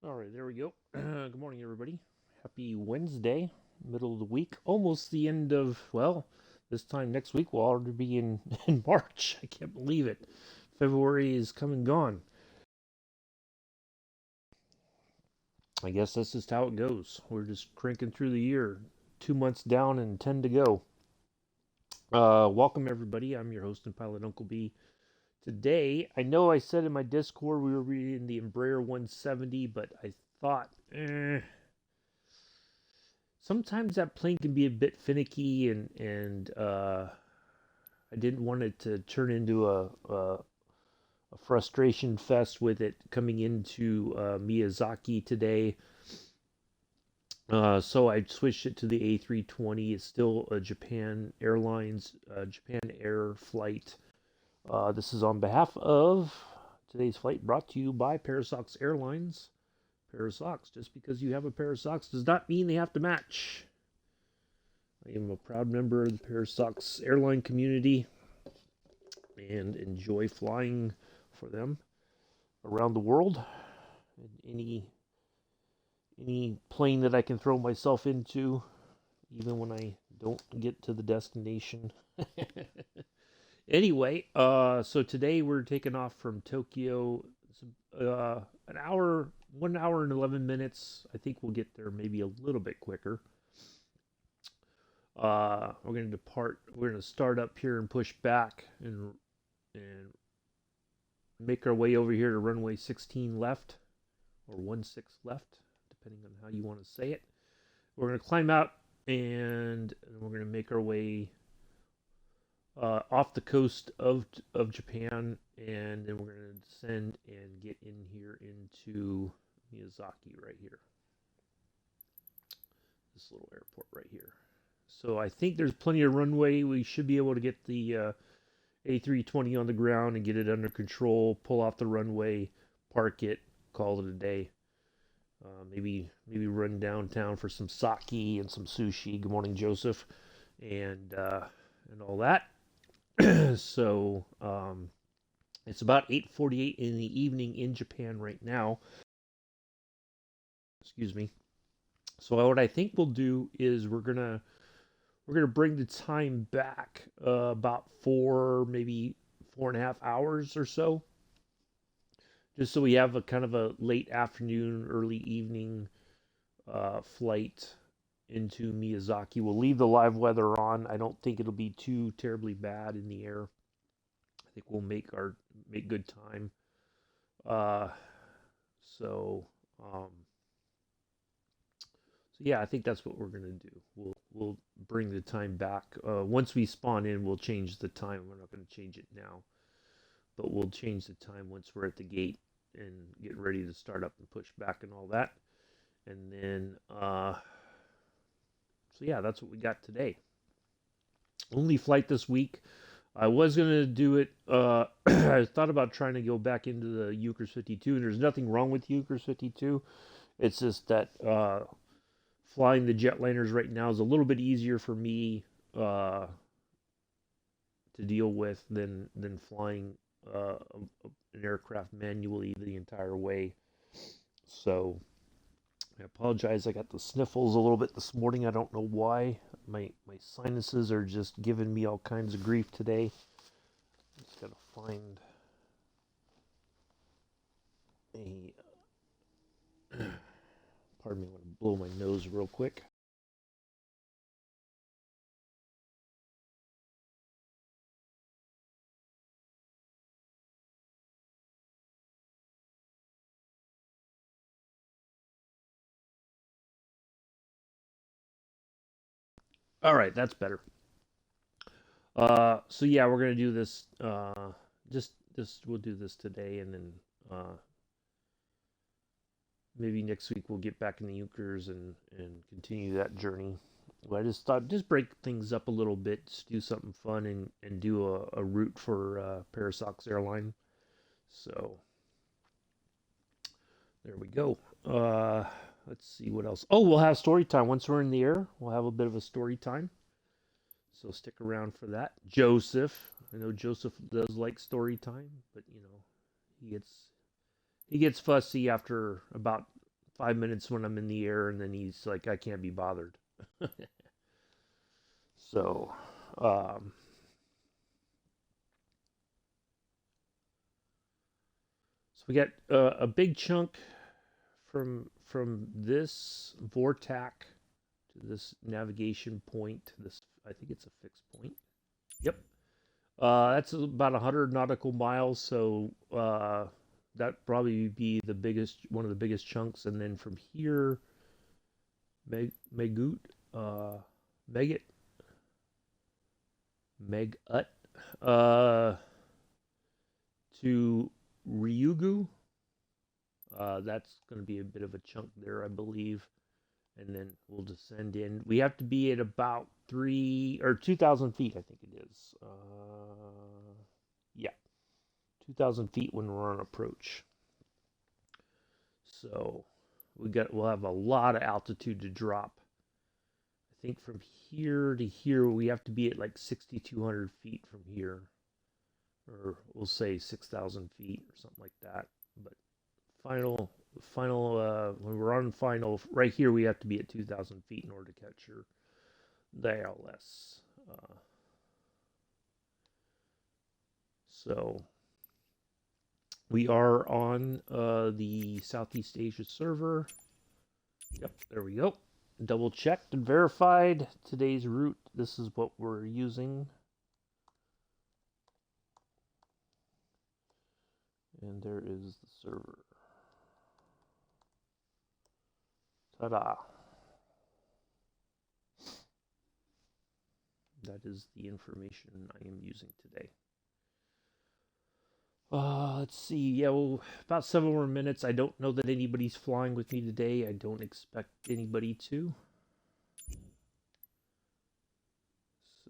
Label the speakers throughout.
Speaker 1: All right, there we go. Good morning, everybody. Happy Wednesday, middle of the week, almost the end of, well, this time next week we'll already be in March. I can't believe it. February is come and gone. I guess that's just how it goes. We're just cranking through the year. 2 months down and 10 to go. Welcome, everybody. I'm your host and pilot, Uncle B. Today, I know I said in my Discord we were reading the Embraer 170, but I thought, sometimes that plane can be a bit finicky, and I didn't want it to turn into a frustration fest with it coming into Miyazaki today. So I switched it to the A320. It's still a Japan Airlines, Japan Air flight. This is on behalf of today's flight, brought to you by Parasox Airlines. Pair of socks. Just because you have a pair of socks does not mean they have to match. I am a proud member of the pair of socks airline community and enjoy flying for them around the world. And any plane that I can throw myself into, even when I don't get to the destination. Anyway, so today we're taking off from Tokyo. It's, an hour, 1 hour and 11 minutes. I think we'll get there maybe a little bit quicker. We're going to depart. We're going to start up here and push back and make our way over here to runway 16 left or 16 left, depending on how you want to say it. We're going to climb out and we're going to make our way off the coast of Japan, and then we're going to descend and get in here into Miyazaki right here. This little airport right here. So I think there's plenty of runway. We should be able to get the A320 on the ground and get it under control, pull off the runway, park it, call it a day. Maybe run downtown for some sake and some sushi. Good morning, Joseph, and all that. So it's about 8:48 in the evening in Japan right now. Excuse me. So what I think we'll do is we're gonna bring the time back about maybe 4.5 hours or so, just so we have a kind of a late afternoon, early evening flight into Miyazaki. We'll leave the live weather on. I don't think it'll be too terribly bad in the air. I think we'll make good time. Uh, so um, so yeah, I think that's what we're gonna do. We'll bring the time back. Once we spawn in, we'll change the time. We're not gonna change it now, but we'll change the time once we're at the gate and get ready to start up and push back and all that. And then so yeah, that's what we got today. Only flight this week. I was gonna do it. I thought about trying to go back into the Ukers 52, and there's nothing wrong with Ukers 52. It's just that flying the jetliners right now is a little bit easier for me to deal with than flying an aircraft manually the entire way. So I apologize. I got the sniffles a little bit this morning. I don't know why. My sinuses are just giving me all kinds of grief today. Just gotta find a. Pardon me. I'm gonna blow my nose real quick. All right, that's better. So yeah, we're gonna do this. Just we'll do this today, and then maybe next week we'll get back in the Euchers and continue that journey. Well, I just thought just break things up a little bit, just do something fun and do a route for Parasox Airline. So there we go. Let's see what else. Oh, we'll have story time once we're in the air. We'll have a bit of a story time. So stick around for that. Joseph, I know Joseph does like story time, but he gets fussy after about 5 minutes when I'm in the air, and then he's like, I can't be bothered. So, um, so we got a big chunk from this vortac to this navigation point. This, I think it's a fixed point. Yep. That's about 100 nautical miles, so that probably be the biggest, one of the biggest chunks. And then from here, Megut, uh, Megat, Megut, uh, to Ryugu. That's going to be a bit of a chunk there, I believe. And then we'll descend in. We have to be at about 2,000 feet, I think it is. Yeah, 2,000 feet when we're on approach. So we'll have a lot of altitude to drop. I think from here to here we have to be at like 6,200 feet from here, or we'll say 6,000 feet or something like that. But final when we're on final right here, we have to be at 2,000 feet in order to catch the ILS. So we are on the Southeast Asia server. Yep, there we go. Double checked and verified today's route. This is what we're using. And there is the server. Ta-da. That is the information I am using today. Let's see. Yeah, well, about 7 more minutes. I don't know that anybody's flying with me today. I don't expect anybody to.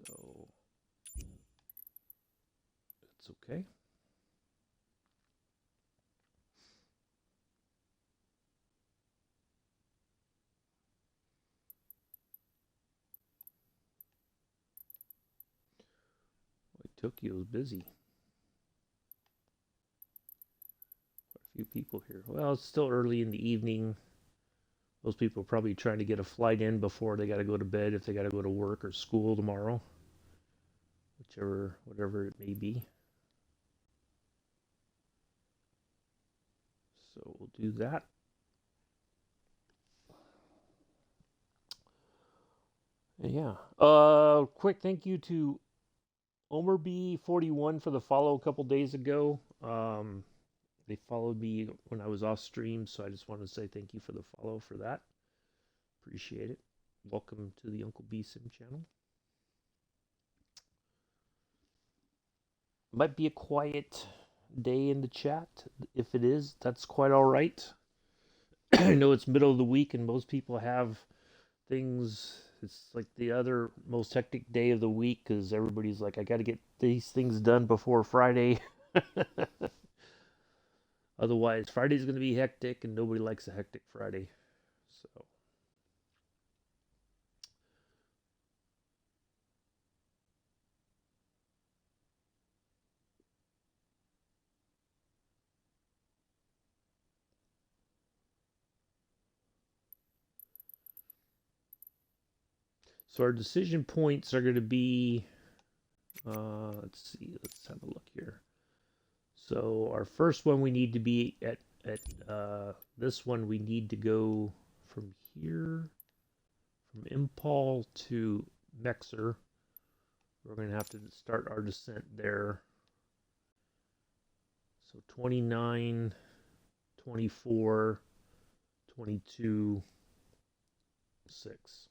Speaker 1: So, it's okay. Tokyo's busy. Quite a few people here. Well, it's still early in the evening. Most people are probably trying to get a flight in before they got to go to bed if they got to go to work or school tomorrow. Whatever it may be. So we'll do that. Yeah. Quick thank you to Omer B41 for the follow a couple days ago. They followed me when I was off stream, so I just want to say thank you for the follow for that. Appreciate it. Welcome to the Uncle B Sim channel. Might be a quiet day in the chat. If it is, that's quite all right. I know it's middle of the week and most people have things. It's like the other most hectic day of the week because everybody's like, I got to get these things done before Friday. Otherwise, Friday's going to be hectic and nobody likes a hectic Friday. So our decision points are going to be, let's see, let's have a look here. So our first one, we need to be at this one, we need to go from here, from Impal to Mexer. We're going to have to start our descent there. So 29, 24, 22, 6.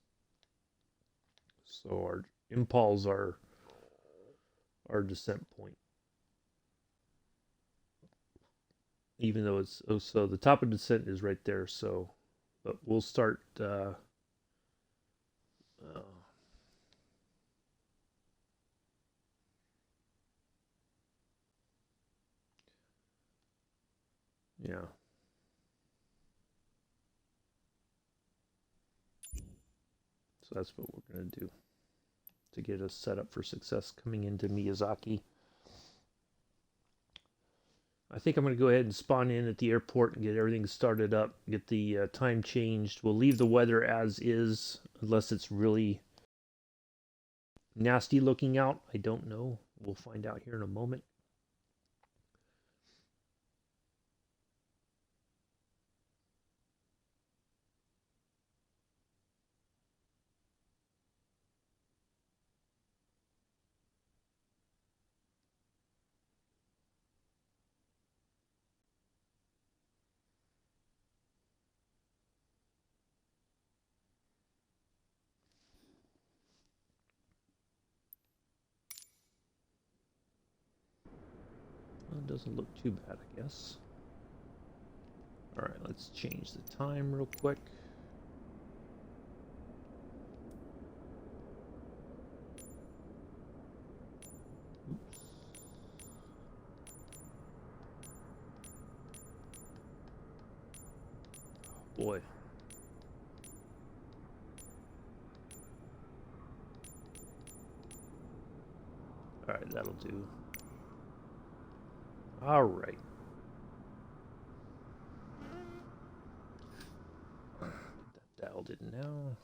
Speaker 1: So our Impals are our descent point. Even though it's, so the top of descent is right there. So, but we'll start, yeah. So that's what we're going to do to get us set up for success coming into Miyazaki. I think I'm going to go ahead and spawn in at the airport and get everything started up, get the time changed. We'll leave the weather as is, unless it's really nasty looking out. I don't know. We'll find out here in a moment. Well, it doesn't look too bad, I guess. All right, let's change the time real quick. Boy. All right, that'll do. All right. Get that dialed in now.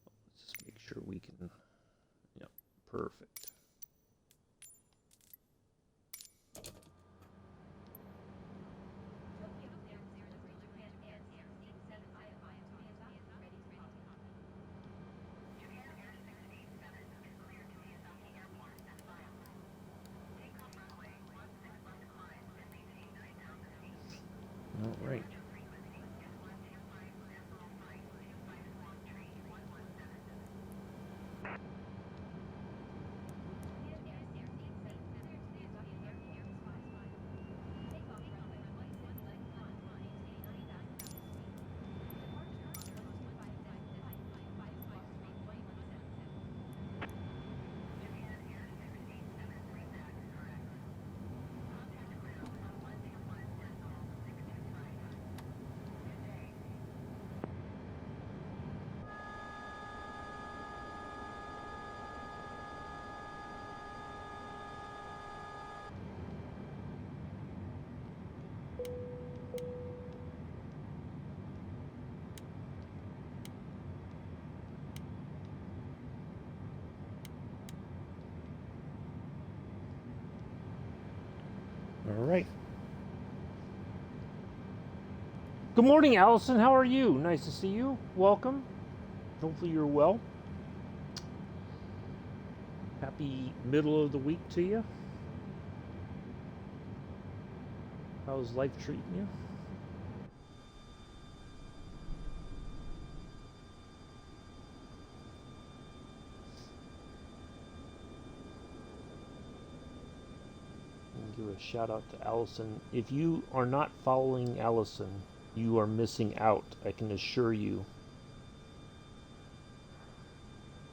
Speaker 1: Let's just make sure we can. Yep, perfect. All right. All right. Good morning, Allison. How are you? Nice to see you. Welcome. Hopefully you're well. Happy middle of the week to you. How's life treating you? Give a shout out to Allison. If you are not following Allison, you are missing out. I can assure you.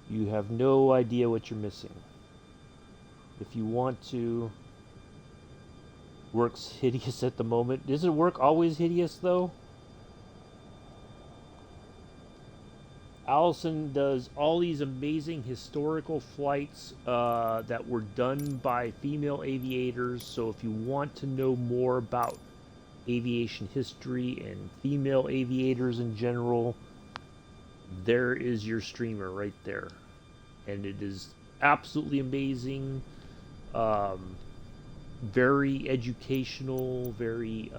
Speaker 1: You have no idea what you're missing. If you want to, work's hideous at the moment. Isn't work always hideous though? Allison does all these amazing historical flights that were done by female aviators. So if you want to know more about aviation history and female aviators in general, there is your streamer right there. And it is absolutely amazing. Very educational, very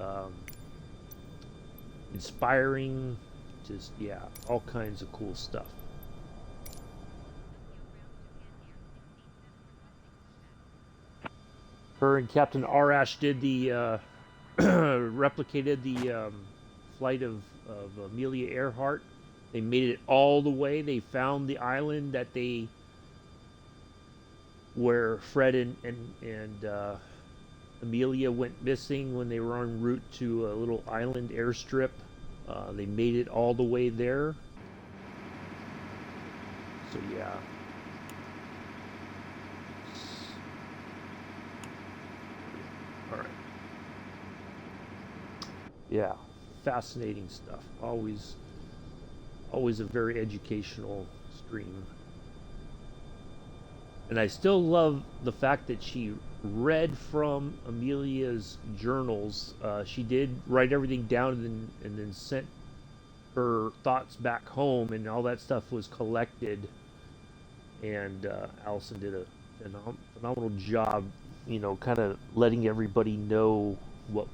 Speaker 1: inspiring. Just, yeah, all kinds of cool stuff. Her and Captain Arash did the replicated the flight of Amelia Earhart. They made it all the way. They found the island that they where Fred and Amelia went missing when they were en route to a little island airstrip. They made it all the way there. So yeah. All right. Yeah, fascinating stuff. Always a very educational stream. And I still love the fact that she read from Amelia's journals. She did write everything down and then sent her thoughts back home, and all that stuff was collected. And Allison did a phenomenal job, kind of letting everybody know what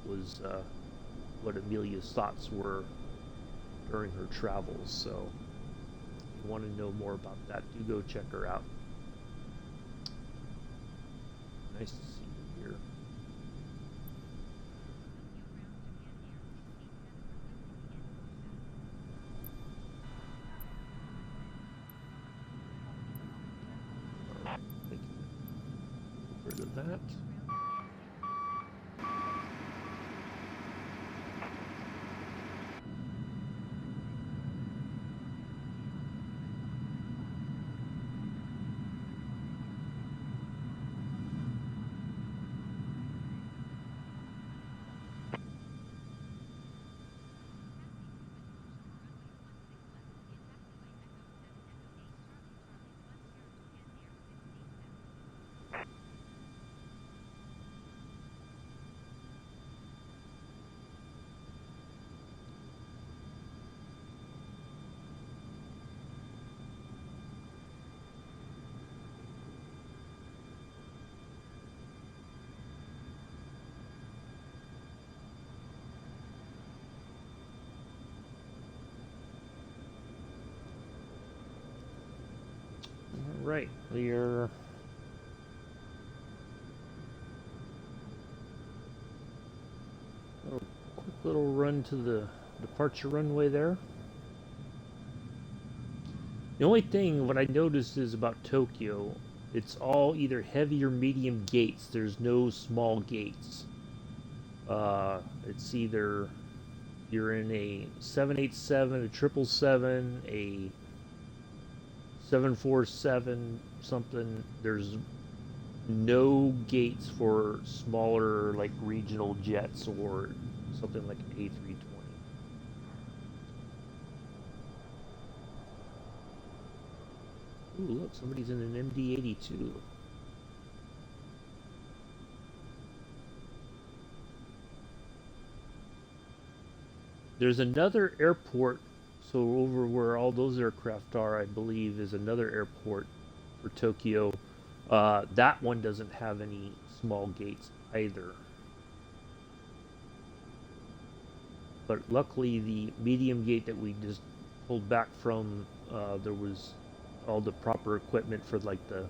Speaker 1: Amelia's thoughts were during her travels. So, if you want to know more about that, do go check her out. Nice to see you here. All right, thank you. Get rid of that. All right, we're a quick little run to the departure runway there. The only thing what I noticed is about Tokyo, it's all either heavy or medium gates. There's no small gates. It's either you're in a 787, a 777, a 747 something. There's no gates for smaller like regional jets or something like an A320. Ooh, look, somebody's in an MD-82. There's another airport, so over where all those aircraft are, I believe, is another airport for Tokyo. That one doesn't have any small gates either. But luckily, the medium gate that we just pulled back from, there was all the proper equipment for like the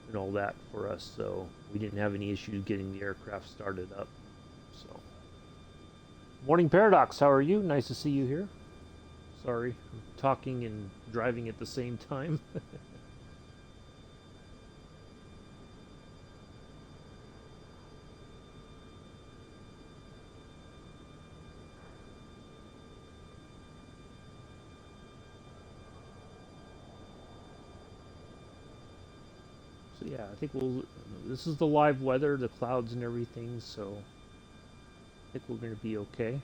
Speaker 1: and all that for us, so we didn't have any issues getting the aircraft started up. So, morning Paradox, how are you? Nice to see you here. Sorry, I'm talking and driving at the same time. So yeah, I think this is the live weather, the clouds and everything, so I think we're going to be okay.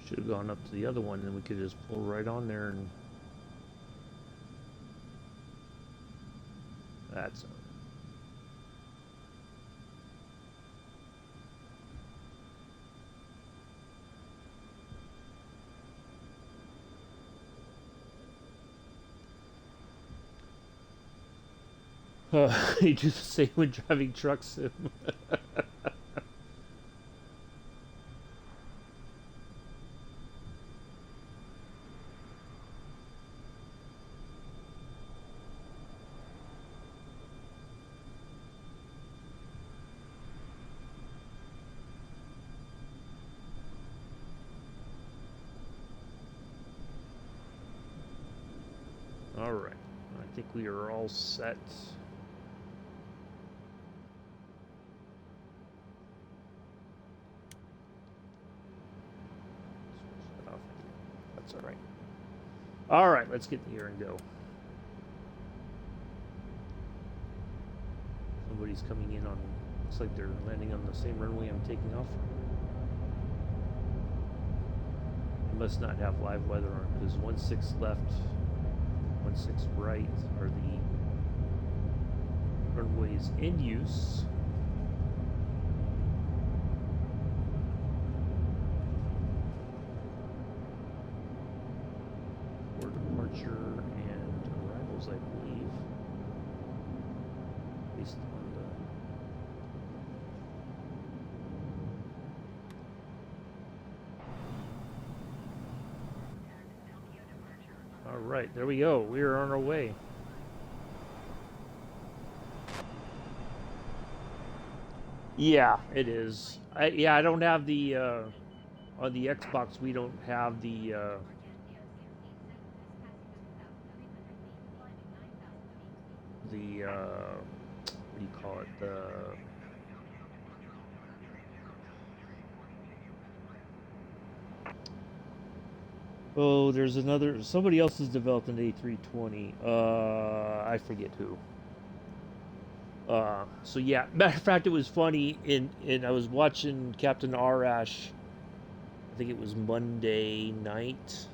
Speaker 1: Should have gone up to the other one, and then we could just pull right on there, and that's you do the same when driving trucks. All right. I think we are all set. That's all right. All right, let's get in the air and go. Somebody's coming in on, looks like they're landing on the same runway I'm taking off. They must not have live weather on because 16 left, 16 right are the runways in use. For departure and arrivals, I believe. Based on the... All right, there we go. We are on our way. Yeah, it is. I don't have the on the Xbox. We don't have the what do you call it? Oh, there's another. Somebody else has developed an A320. I forget who. So yeah, matter of fact, it was funny. In I was watching Captain Arash. I think it was Monday night,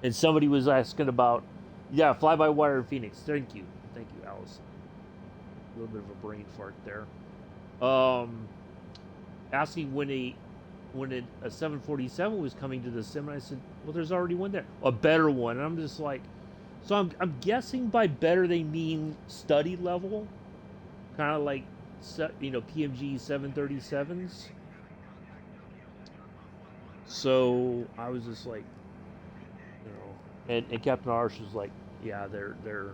Speaker 1: and somebody was asking about, yeah, fly-by-wire in Phoenix. Thank you, Allison. A little bit of a brain fart there. Asking when a 747 was coming to the sim, and I said, well, there's already one there, a better one. And I'm just like, so I'm guessing by better they mean study level, kind of like PMG 737s. So I was just like, and Captain Arsh was like, yeah, they're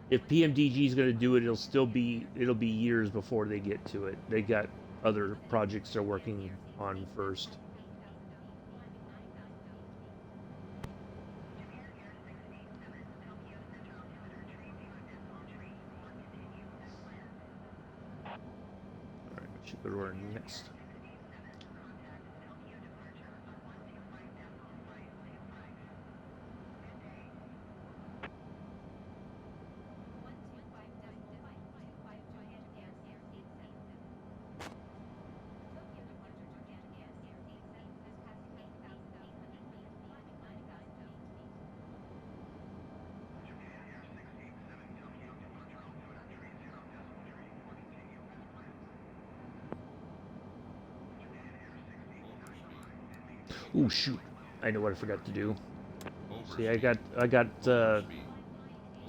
Speaker 1: if PMDG is going to do it, it'll be years before they get to it. They got other projects they're working on first. All right, we should go to our next. Oh shoot! I know what I forgot to do. See, I got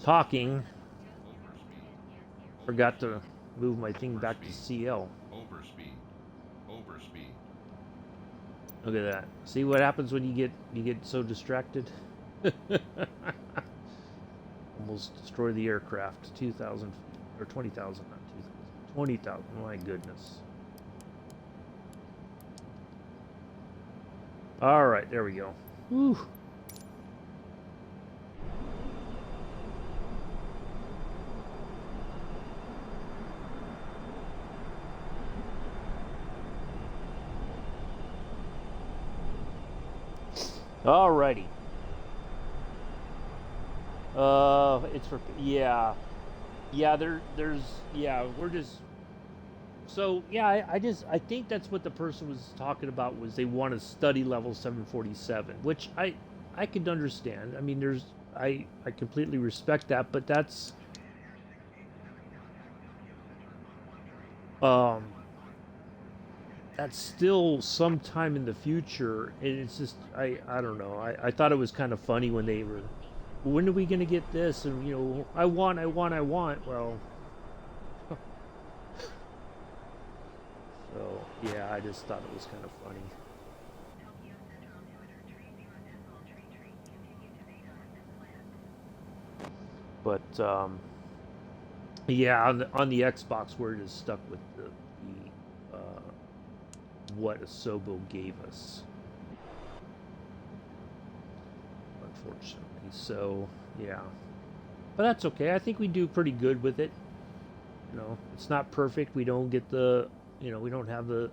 Speaker 1: talking. Forgot to move my thing back to CL. Overspeed. Look at that. See what happens when you get so distracted? Almost destroy the aircraft. 2,000 or 20,000, not 2,000. 20,000. My goodness. All right, there we go. Whew. Alrighty. It's for yeah, there's yeah. We're just so yeah. I think that's what the person was talking about was they want to study level 747, which I could understand. I mean, I completely respect that, but um that's still sometime in the future, and it's just I don't know. I thought it was kind of funny when they were, when are we gonna get this? And I want. Well, so yeah, I just thought it was kind of funny. But yeah, on the Xbox, we're just stuck with the what Asobo gave us. unfortunately. So, yeah. But that's okay. I think we do pretty good with it. You know, it's not perfect. We don't get the, you know, we don't have the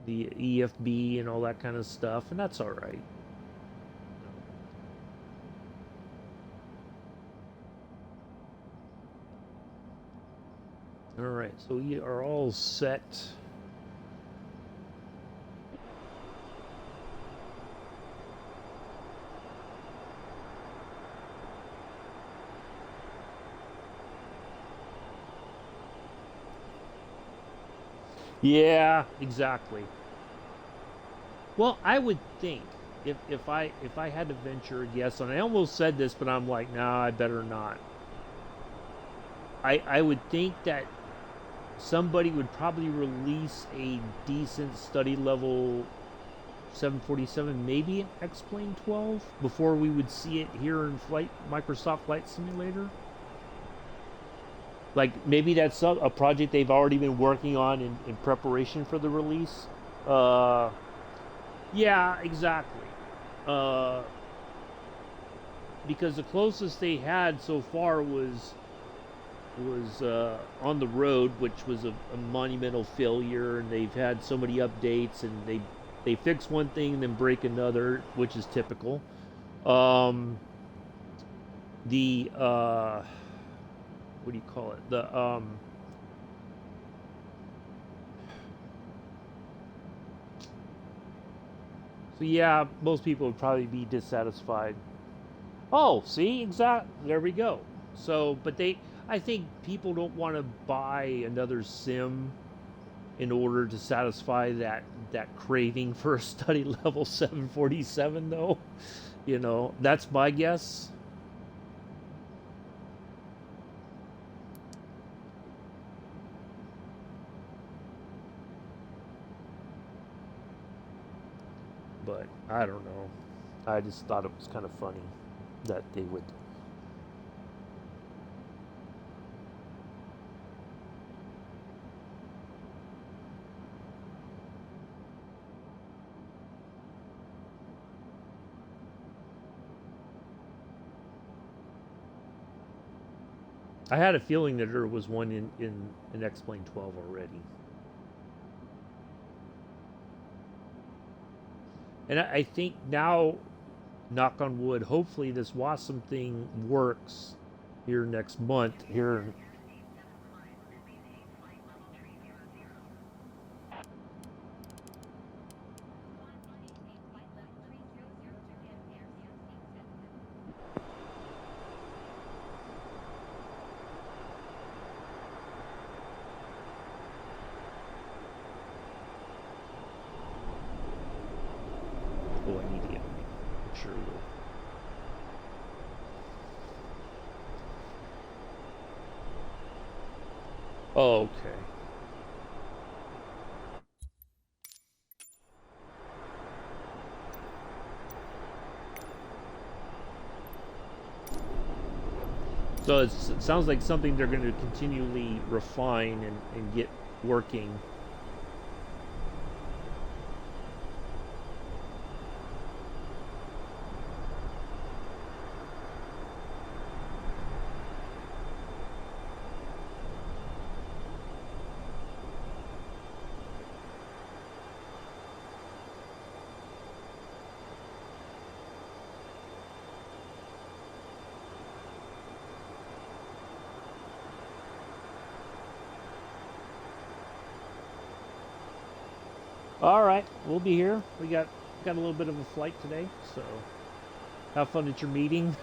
Speaker 1: EFB and all that kind of stuff, and that's all right. All right, so we are all set. Yeah, exactly. Well, I would think if I had to venture a guess on, I almost said this, but I'm like, nah, I better not. I would think that somebody would probably release a decent study level 747, maybe an X-Plane 12, before we would see it here in flight Microsoft Flight Simulator. Like maybe that's a project they've already been working on in preparation for the release. Uh, yeah, exactly. Uh, because the closest they had so far was on the road, which was a monumental failure, and they've had so many updates, and they fix one thing and then break another, which is typical. Um, the what do you call it? The so yeah, most people would probably be dissatisfied. Oh, see, exact. There we go. So, but I think people don't want to buy another sim in order to satisfy that craving for a study level 747, though. You know, that's my guess. But I don't know. I just thought it was kind of funny that they would. I had a feeling that there was one in an X-Plane 12 already. And I think now, knock on wood, hopefully this Wasm thing works here next month. Here, oh, I need to get my sure. Oh, okay. So it sounds like something they're going to continually refine and get working. All right, we'll be here. We got a little bit of a flight today, so have fun at your meeting,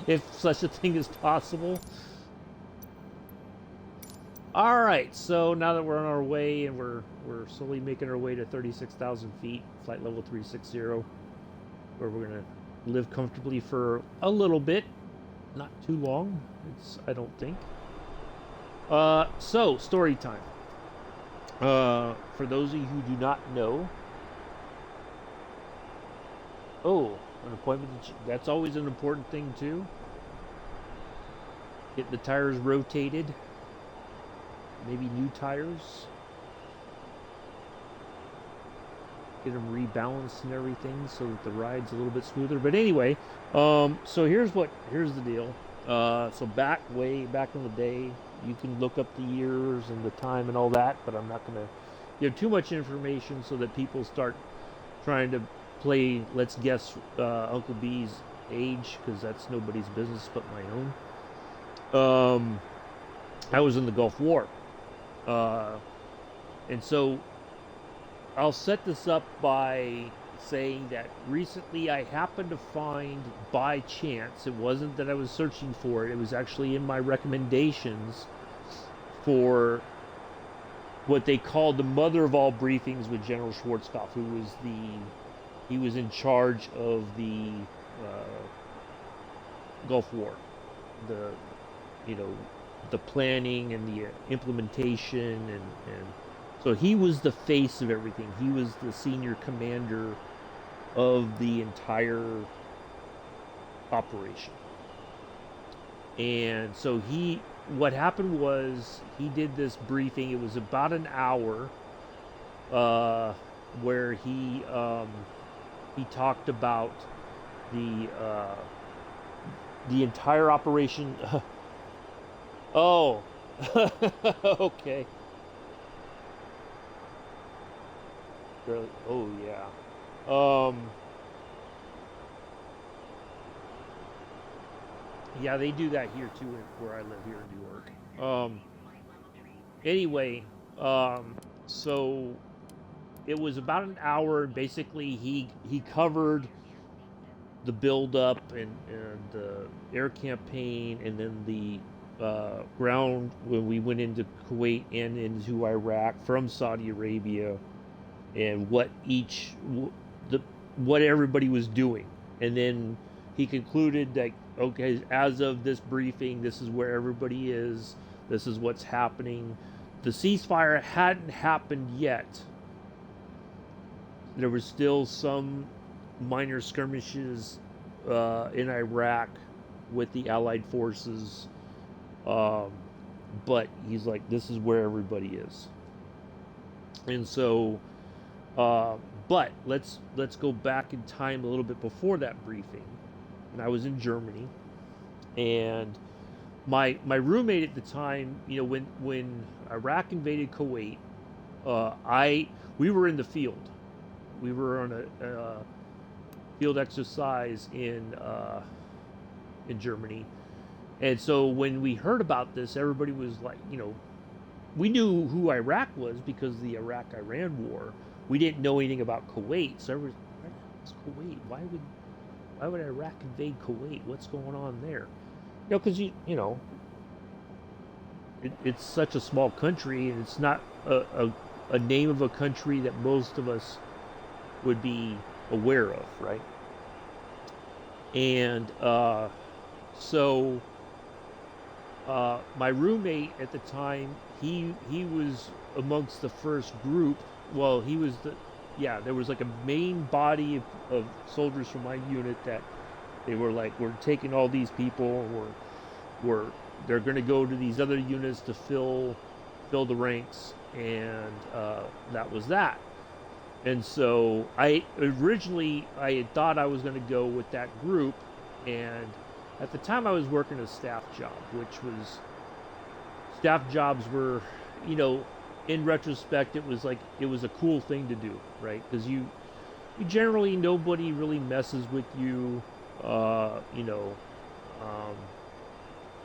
Speaker 1: if such a thing is possible. All right, so now that we're on our way and we're slowly making our way to 36,000 feet, flight level 360, where we're gonna live comfortably for a little bit, not too long. I don't think. So story time. For those of you who do not know, oh, an appointment. That's always an important thing too. Get the tires rotated. Maybe new tires. get them rebalanced and everything so that the ride's a little bit smoother. But anyway, so here's the deal. So way back in the day, you can look up the years and the time and all that, but I'm not gonna give too much information so that people start trying to play let's guess Uncle B's age, because that's nobody's business but my own. I was in the Gulf War, and so I'll set this up by saying that recently I happened to find, by chance, it wasn't that I was searching for it, it was actually in my recommendations for what they called the mother of all briefings with General Schwarzkopf, he was in charge of the Gulf War, the the planning and the implementation, and so he was the face of everything. He was the senior commander of the entire operation. And so what happened was he did this briefing. It was about an hour, where he talked about the entire operation. Oh, okay. Oh yeah. Yeah, they do that here too, where I live here in New York. Anyway, so it was about an hour. Basically, he covered the build up and the air campaign, and then the ground when we went into Kuwait and into Iraq from Saudi Arabia, and what everybody was doing. And then he concluded that, okay, as of this briefing, this is where everybody is, this is what's happening. The ceasefire hadn't happened yet. There was still some minor skirmishes in Iraq with the Allied forces, but he's like, this is where everybody is. And so but let's go back in time a little bit before that briefing. And I was in Germany, and my roommate at the time, when Iraq invaded Kuwait, we were in the field. We were on a field exercise in Germany, and so when we heard about this, everybody was like, we knew who Iraq was because of the Iraq-Iran war. We didn't know anything about Kuwait, so everybody was, Kuwait? Why would Iraq invade Kuwait? What's going on there? Because it's such a small country, and it's not a name of a country that most of us would be aware of, right? And so my roommate at the time, he was amongst the first group. Well, he was there was like a main body of soldiers from my unit that they were like, we're taking all these people, they're going to go to these other units to fill the ranks, and that was that. And so I had thought I was going to go with that group, and at the time I was working a staff job, staff jobs were, in retrospect, it was a cool thing to do, right? Because you generally, nobody really messes with you,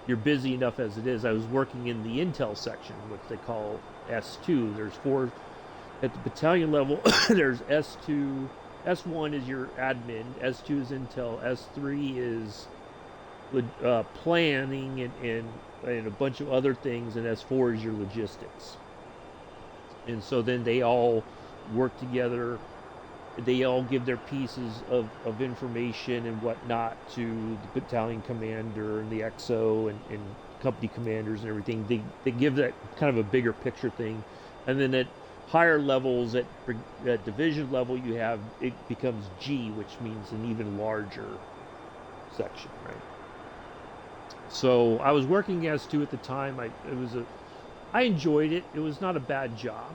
Speaker 1: you're busy enough as it is. I was working in the intel section, which they call S2. There's 4 at the battalion level. There's S2, S1 is your admin, S2 is intel, S3 is planning and a bunch of other things, and S4 is your logistics. And so then they all work together. They all give their pieces of information and whatnot to the battalion commander and the XO and company commanders and everything. They give that kind of a bigger picture thing. And then at higher levels, at division level, it becomes G, which means an even larger section, right? So I was working S2 at the time. I enjoyed it. It was not a bad job.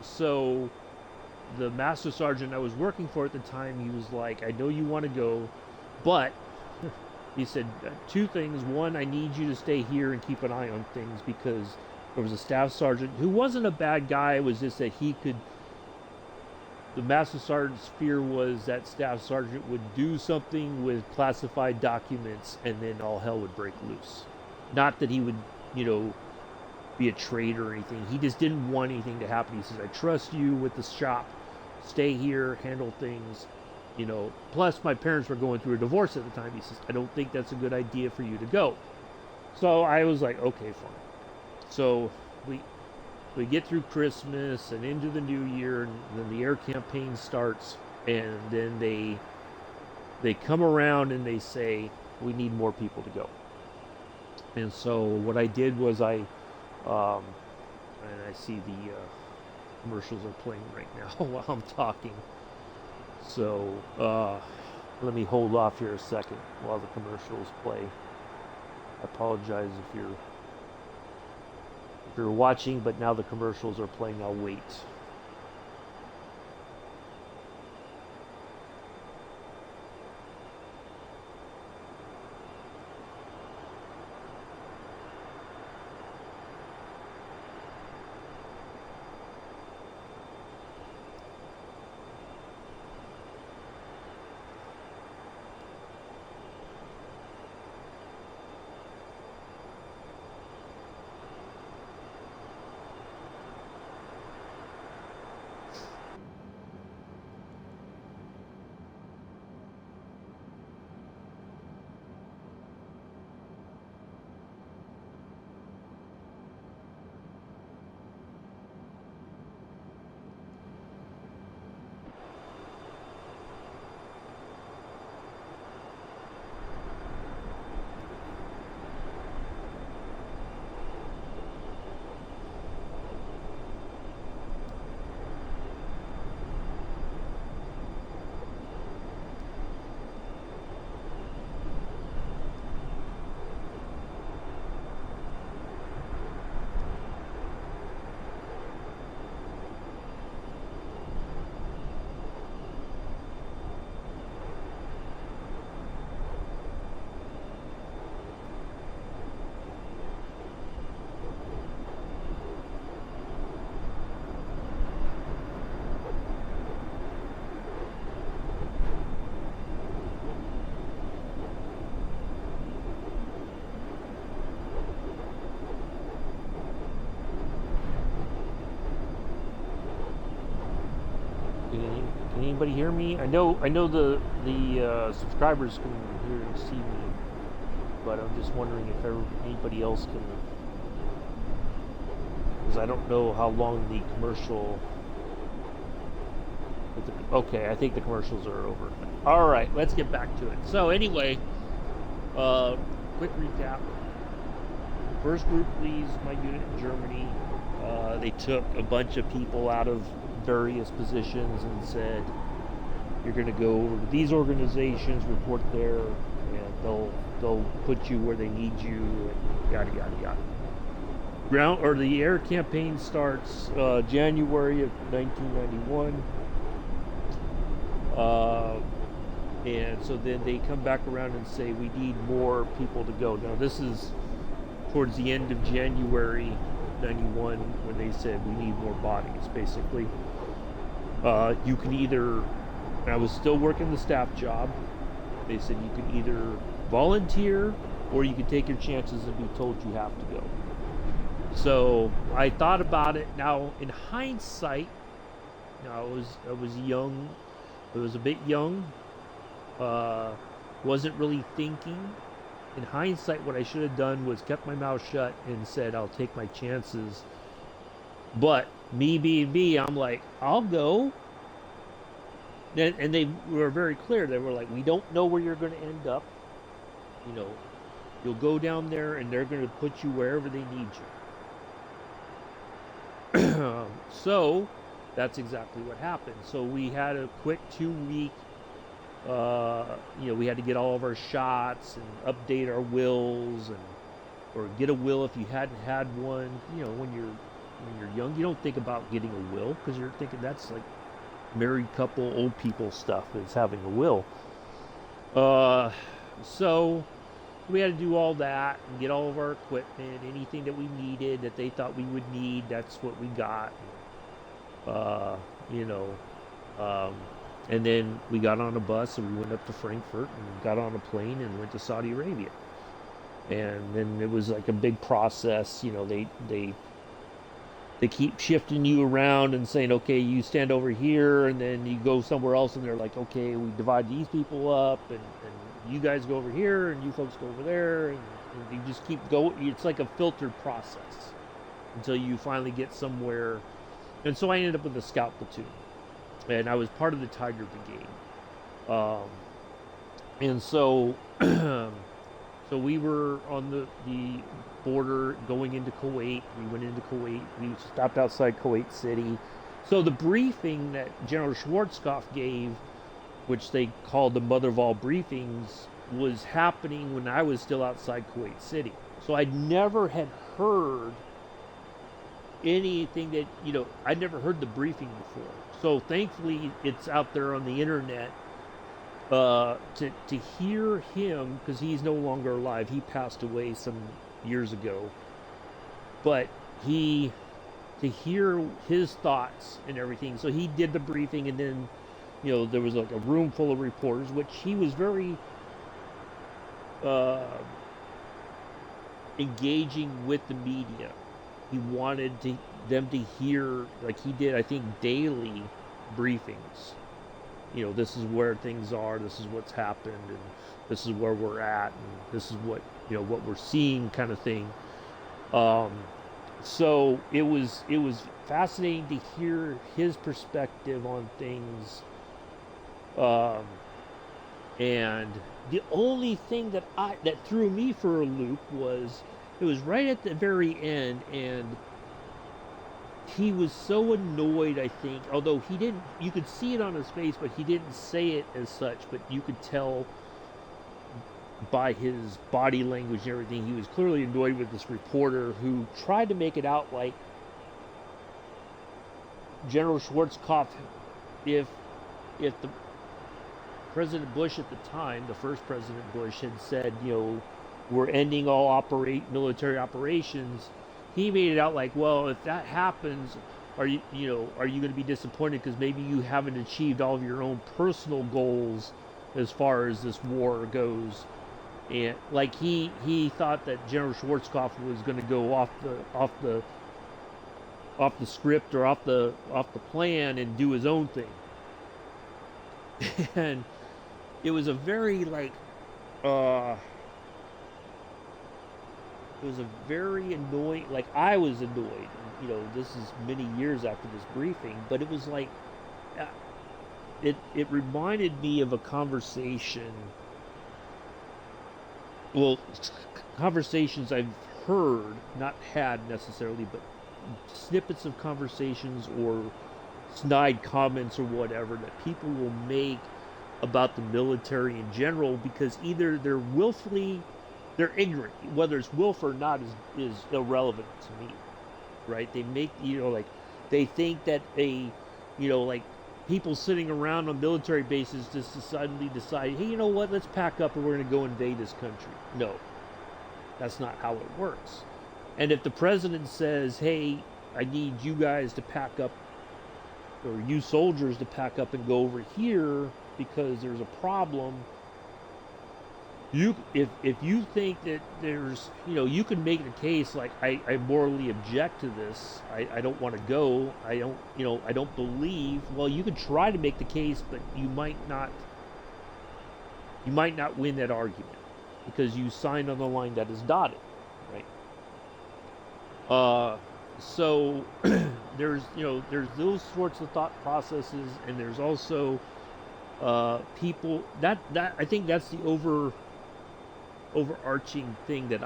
Speaker 1: So the master sergeant I was working for at the time, he was like, I know you want to go, but he said two things. One, I need you to stay here and keep an eye on things, because there was a staff sergeant who wasn't a bad guy. It was just that the master sergeant's fear was that staff sergeant would do something with classified documents and then all hell would break loose. Not that he would, be a traitor or anything. He just didn't want anything to happen. He says, I trust you with the shop. Stay here, handle things. Plus my parents were going through a divorce at the time. He says, I don't think that's a good idea for you to go. So I was like, okay, fine. So we get through Christmas and into the new year, and then the air campaign starts, and then they come around and they say, we need more people to go. And so what I did was and I see the commercials are playing right now while I'm talking. So let me hold off here a second while the commercials play. I apologize if you're watching, but now the commercials are playing. I'll wait. Can anybody hear me? I know the subscribers can hear and see me, but I'm just wondering if anybody else can, because I don't know how long the commercial. Okay, I think the commercials are over. All right, let's get back to it. So anyway, quick recap. First group leaves my unit in Germany. They took a bunch of people out of various positions and said, you're going to go over to these organizations, report there, and they'll put you where they need you, and yada yada yada. The air campaign starts January of 1991, and so then they come back around and say, we need more people to go. Now this is towards the end of January 91 when they said we need more bodies, basically. You can either, I was still working the staff job, they said you can either volunteer or you can take your chances and be told you have to go. So I thought about it. Now in hindsight, I was young, I was a bit young, wasn't really thinking. In hindsight, what I should have done was kept my mouth shut and said, I'll take my chances. But me being me, I'm like, I'll go. And they were very clear. They were like, we don't know where you're going to end up. You'll go down there and they're going to put you wherever they need you. So that's exactly what happened. So we had a quick 2-week, we had to get all of our shots and update our wills, or get a will if you hadn't had one. When you're when you're young. You don't think about getting a will because you're thinking that's like married couple, old people stuff is having a will. Uh, so we had to do all that and get all of our equipment, anything that we needed that they thought we would need. That's what we got. Uh, you know, um, and then we got on a bus and we went up to Frankfurt and got on a plane and went to Saudi Arabia. And then it was like a big process. They keep shifting you around and saying, okay, you stand over here, and then you go somewhere else, and they're like, okay, we divide these people up, and you guys go over here, and you folks go over there, and you just keep going. It's like a filtered process until you finally get somewhere. And so I ended up with a scout platoon, and I was part of the Tiger Brigade. Um, and so, so we were on the border going into Kuwait. We went into Kuwait. We stopped outside Kuwait City. So the briefing that General Schwarzkopf gave, which they called the mother of all briefings, was happening when I was still outside Kuwait City. So I never had heard anything that, I'd never heard the briefing before. So thankfully it's out there on the internet. To hear him, because he's no longer alive, he passed away some years ago, but to hear his thoughts and everything. So he did the briefing, and then there was like a room full of reporters, which he was very engaging with the media. He wanted them to hear, like he did, I think, daily briefings. This is where things are, this is what's happened, and this is where we're at, and this is what what we're seeing, kind of thing. So it was fascinating to hear his perspective on things. And the only thing that threw me for a loop was it was right at the very end, and he was so annoyed, I think, although he didn't, you could see it on his face, but he didn't say it as such, but you could tell by his body language and everything, he was clearly annoyed with this reporter who tried to make it out like General Schwarzkopf, if the President Bush at the time, the first President Bush, had said, we're ending all military operations, he made it out like, well, if that happens, are you going to be disappointed because maybe you haven't achieved all of your own personal goals as far as this war goes? And like he thought that General Schwarzkopf was going to go off the script or off the plan and do his own thing. And it was a very it was a very annoying, like I was annoyed, this is many years after this briefing, but it was like, it reminded me of a conversation, well, conversations I've heard, not had necessarily, but snippets of conversations or snide comments or whatever that people will make about the military in general, because either they're ignorant. Whether it's willful or not is irrelevant to me, right? They make, like, they think that like people sitting around on military bases just suddenly decide, hey, you know what, let's pack up and we're going to go invade this country. No, that's not how it works. And if the president says, hey, I need you guys to pack up, or you soldiers to pack up and go over here because there's a problem, if you think that there's, you can make the case like, I morally object to this, I don't want to go, I don't believe. Well, you could try to make the case, but you might not win that argument because you signed on the line that is dotted, right? So there's those sorts of thought processes, and there's also people that I think that's the overarching thing that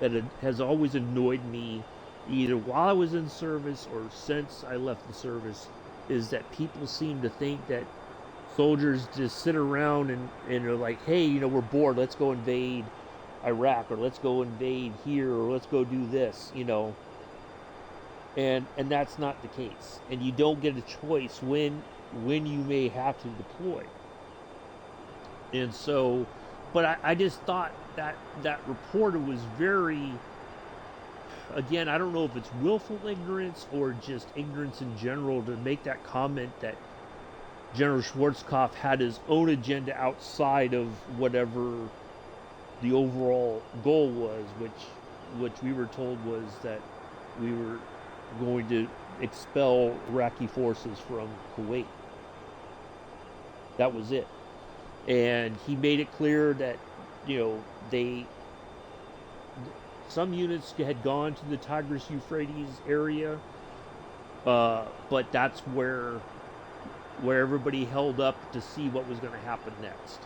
Speaker 1: it has always annoyed me, either while I was in service or since I left the service, is that people seem to think that soldiers just sit around and are like, hey, we're bored, let's go invade Iraq, or let's go invade here, or let's go do this, and that's not the case. And you don't get a choice when you may have to deploy. And so, but I just thought that that reporter was very, again, I don't know if it's willful ignorance or just ignorance in general to make that comment that General Schwarzkopf had his own agenda outside of whatever the overall goal was, which we were told was that we were going to expel Iraqi forces from Kuwait. That was it. And he made it clear that, you know, some units had gone to the Tigris Euphrates area, but that's where everybody held up to see what was going to happen next.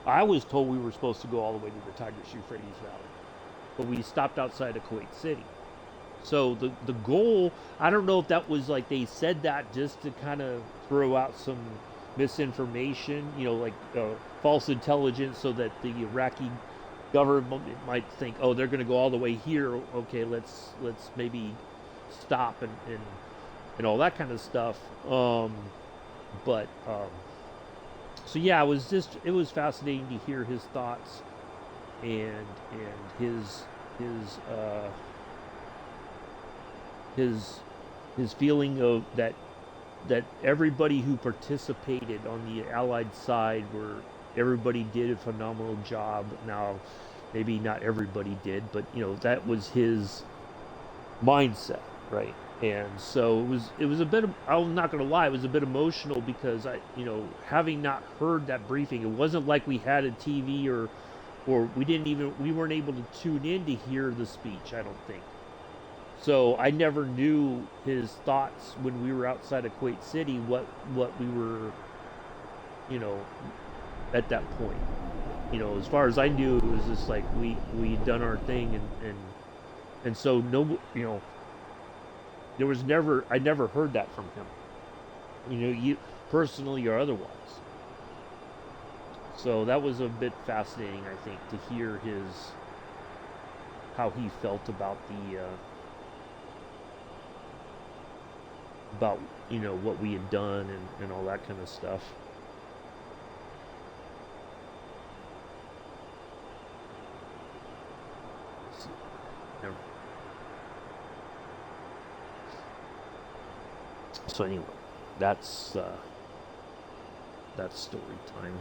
Speaker 1: I was told we were supposed to go all the way to the Tigris Euphrates Valley, but we stopped outside of Kuwait City. So the goal, I don't know if that was like they said that just to kind of throw out some misinformation, you know, like false intelligence, so that the Iraqi government might think, oh, they're going to go all the way here. Okay, let's maybe stop and all that kind of stuff. But so yeah, it was fascinating to hear his thoughts and his feeling of that everybody who participated on the Allied side everybody did a phenomenal job. Now, maybe not everybody did, but you know, that was his mindset, right? And so it was a bit I'm not going to lie, it was a bit emotional because having not heard that briefing, it wasn't like we had a TV or we weren't able to tune in to hear the speech, I don't think. So I never knew his thoughts when we were outside of Kuwait City, what we were, at that point. As far as I knew, it was just like we'd done our thing, and so no, there was I never heard that from him, you personally or otherwise. So that was a bit fascinating, I think, to hear how he felt about what we had done and all that kind of stuff. So anyway, that's story time.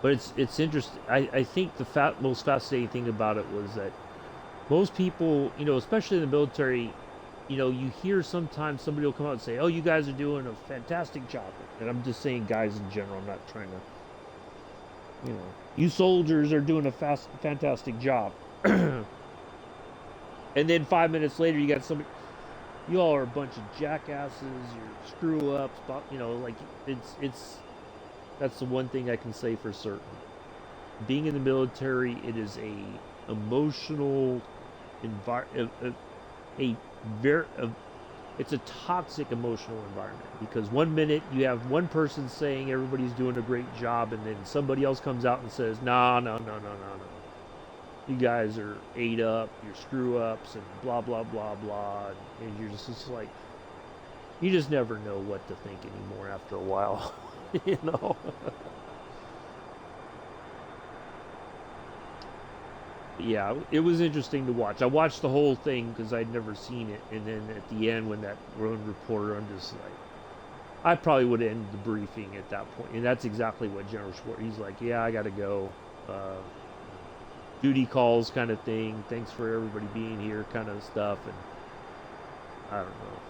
Speaker 1: But it's interesting. I think the most fascinating thing about it was that most people, especially in the military, you hear sometimes somebody will come out and say, "Oh, you guys are doing a fantastic job." And I'm just saying guys in general. I'm not trying to, you soldiers are doing a fantastic job. And then 5 minutes later, you got somebody, you all are a bunch of jackasses, you're screw ups, like it's that's the one thing I can say for certain. Being in the military, it is a emotional environment, it's a toxic emotional environment, because 1 minute you have one person saying everybody's doing a great job, and then somebody else comes out and says, no, you guys are ate up, you're screw ups, and blah blah blah blah, and you're just like, you just never know what to think anymore after a while. Yeah, it was interesting to watch. I watched the whole thing because I'd never seen it, and then at the end, when that road reporter, I'm just like, I probably would have ended the briefing at that point, and that's exactly what General Schwartz. He's like, yeah, I gotta go. Duty calls, kind of thing. Thanks for everybody being here, kind of stuff, and I don't know.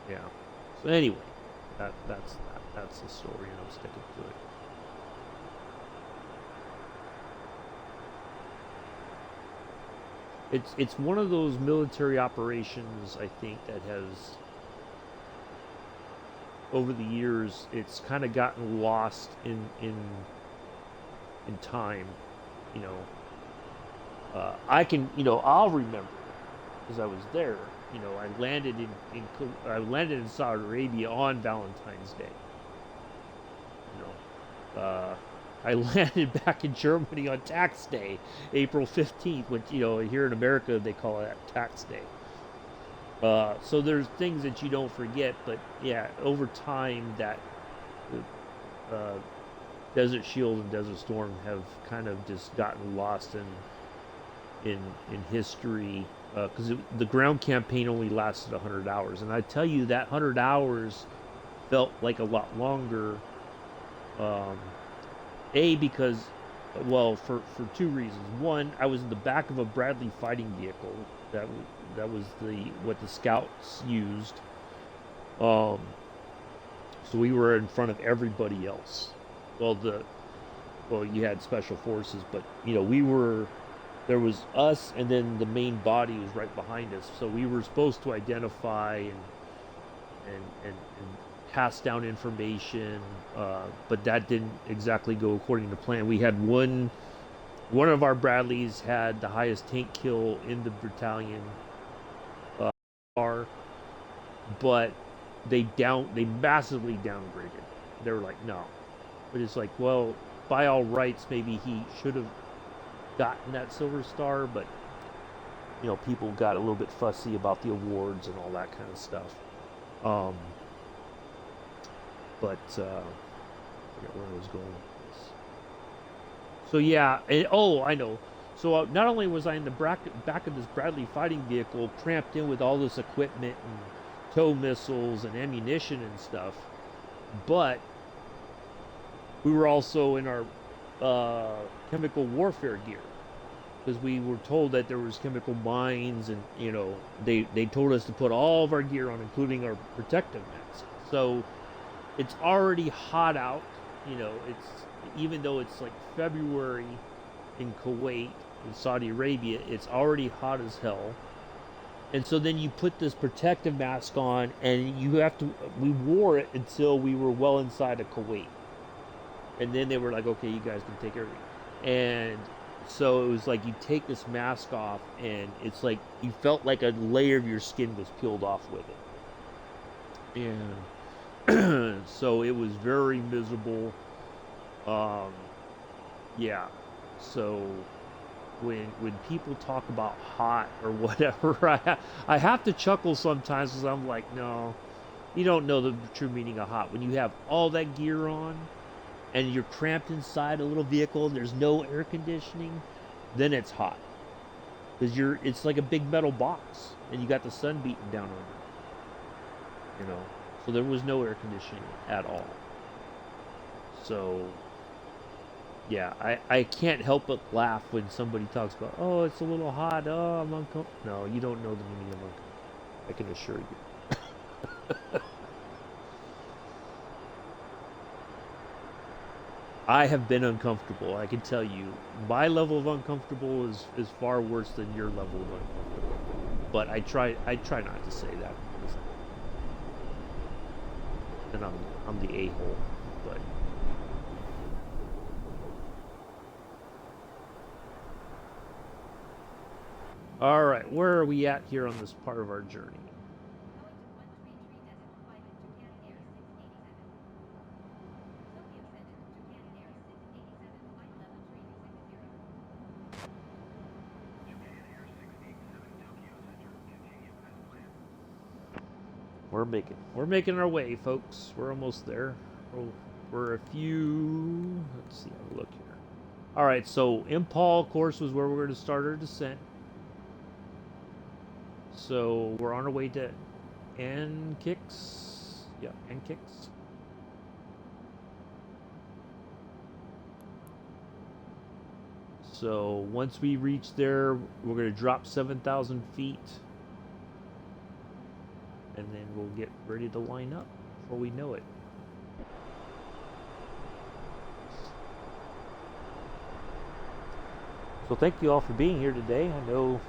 Speaker 1: Yeah. So anyway, that's the story, and I'm sticking to it. It's one of those military operations, I think, that has, over the years, it's kind of gotten lost in time. I can, I'll remember because I was there. You know, I landed in Saudi Arabia on Valentine's Day. You know, I landed back in Germany on Tax Day, April 15th, which, you know, here in America they call it Tax Day. So there's things that you don't forget, but yeah, over time that uh, Desert Shield and Desert Storm have kind of just gotten lost in history, because the ground campaign only lasted 100 hours, and I tell you that 100 hours felt like a lot longer. Um, because, well, for two reasons. One, I was in the back of a Bradley fighting vehicle. That that was what the scouts used. Um, so we were in front of everybody else. Well, you had special forces, but you know there was us, and then the main body was right behind us. So we were supposed to identify and pass down information, but that didn't exactly go according to plan. We had one of our Bradleys had the highest tank kill in the battalion, but they massively downgraded. They were like, no, but it's like, well, by all rights, maybe he should have gotten that silver star, but you know, people got a little bit fussy about the awards and all that kind of stuff. But I forget where I was going with this. So yeah, I know. So not only was I in the back of this Bradley fighting vehicle, cramped in with all this equipment and tow missiles and ammunition and stuff, but we were also in our chemical warfare gear, because we were told that there was chemical mines, and you know they told us to put all of our gear on, including our protective masks. So it's already hot out. You know, it's, even though it's like February in Kuwait, in Saudi Arabia, it's already hot as hell. And so then you put this protective mask on, and we wore it until we were well inside of Kuwait. And then they were like, okay, you guys can take everything. And so it was like, you take this mask off, and it's like you felt like a layer of your skin was peeled off with it. And so it was very miserable. Yeah. So when people talk about hot or whatever, I have to chuckle sometimes, because I'm like, no, you don't know the true meaning of hot. When you have all that gear on, and you're cramped inside a little vehicle, and there's no air conditioning, then it's hot. Because it's like a big metal box, and you got the sun beating down on you. You know, so there was no air conditioning at all. So yeah, I can't help but laugh when somebody talks about, oh, it's a little hot, oh, I'm uncomfortable. No, you don't know the meaning of uncomfortable, I can assure you. I have been uncomfortable. I can tell you, my level of uncomfortable is far worse than your level of uncomfortable. But I try not to say that, and I'm the a-hole. But all right, where are we at here on this part of our journey? We're making our way, folks. We're almost there. We're a few. Let's see. Have a look here. All right. So Impal, of course, was where we're going to start our descent. So we're on our way to N-Kix. Yeah, N-Kix. So once we reach there, we're going to drop 7,000 feet. And then we'll get ready to line up before we know it. So thank you all for being here today. I know,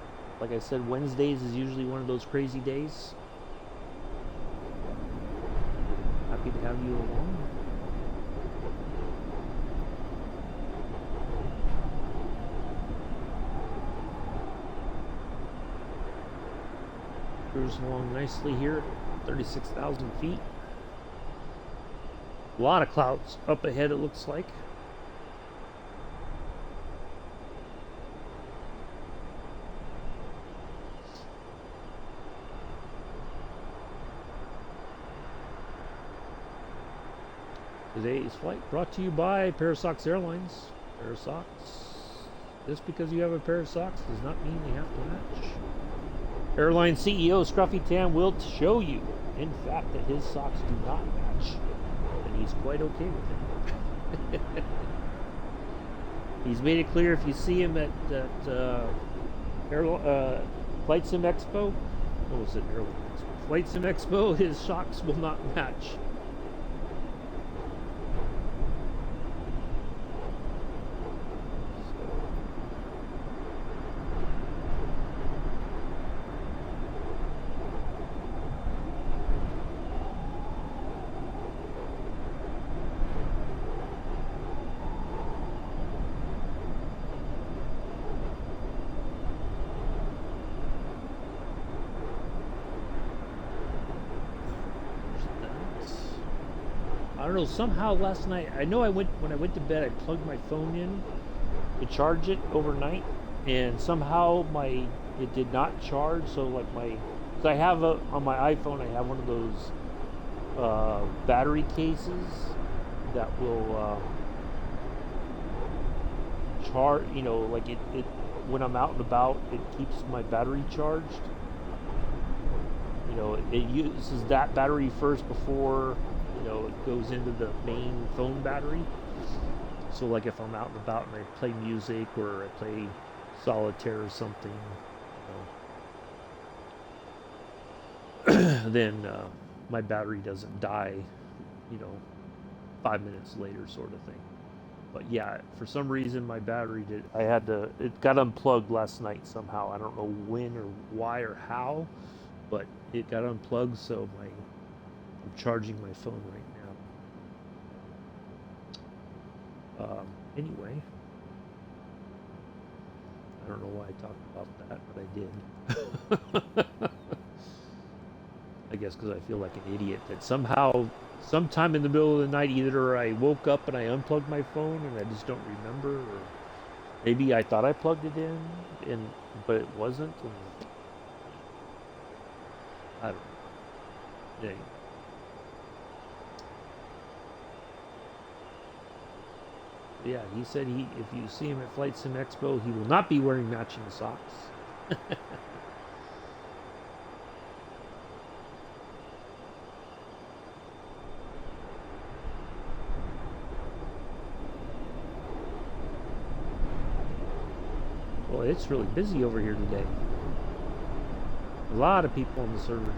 Speaker 1: like I said, Wednesdays is usually one of those crazy days. Happy to have you along. cruising along nicely here at 36,000 feet. A lot of clouds up ahead, it looks like. Today's flight brought to you by Parasox Airlines. Parasox. Just because you have a pair of socks does not mean they have to match. Airline CEO Scruffy Tam will show you, in fact, that his socks do not match. And he's quite okay with it. He's made it clear if you see him at Flight Sim Expo, what was it, Airline Expo? Flight Sim Expo, his socks will not match. I don't know, somehow last night, I know when I went to bed, I plugged my phone in to charge it overnight, and somehow it did not charge. So like because I have on my iPhone, I have one of those battery cases that will charge, like it when I'm out and about, it keeps my battery charged. It uses that battery first before it goes into the main phone battery. So like if I'm out and about and I play music or I play solitaire or something, then my battery doesn't die, 5 minutes later, sort of thing. But yeah, for some reason my battery it got unplugged last night somehow. I don't know when or why or how, but it got unplugged, so I'm charging my phone right now. Anyway, I don't know why I talked about that, but I did. I guess because I feel like an idiot that sometime in the middle of the night, either I woke up and I unplugged my phone and I just don't remember, or maybe I thought I plugged it in, but it wasn't. And I don't know. Anyway. Yeah, he said if you see him at Flight Sim Expo, he will not be wearing matching socks. Well, it's really busy over here today. A lot of people on the server today.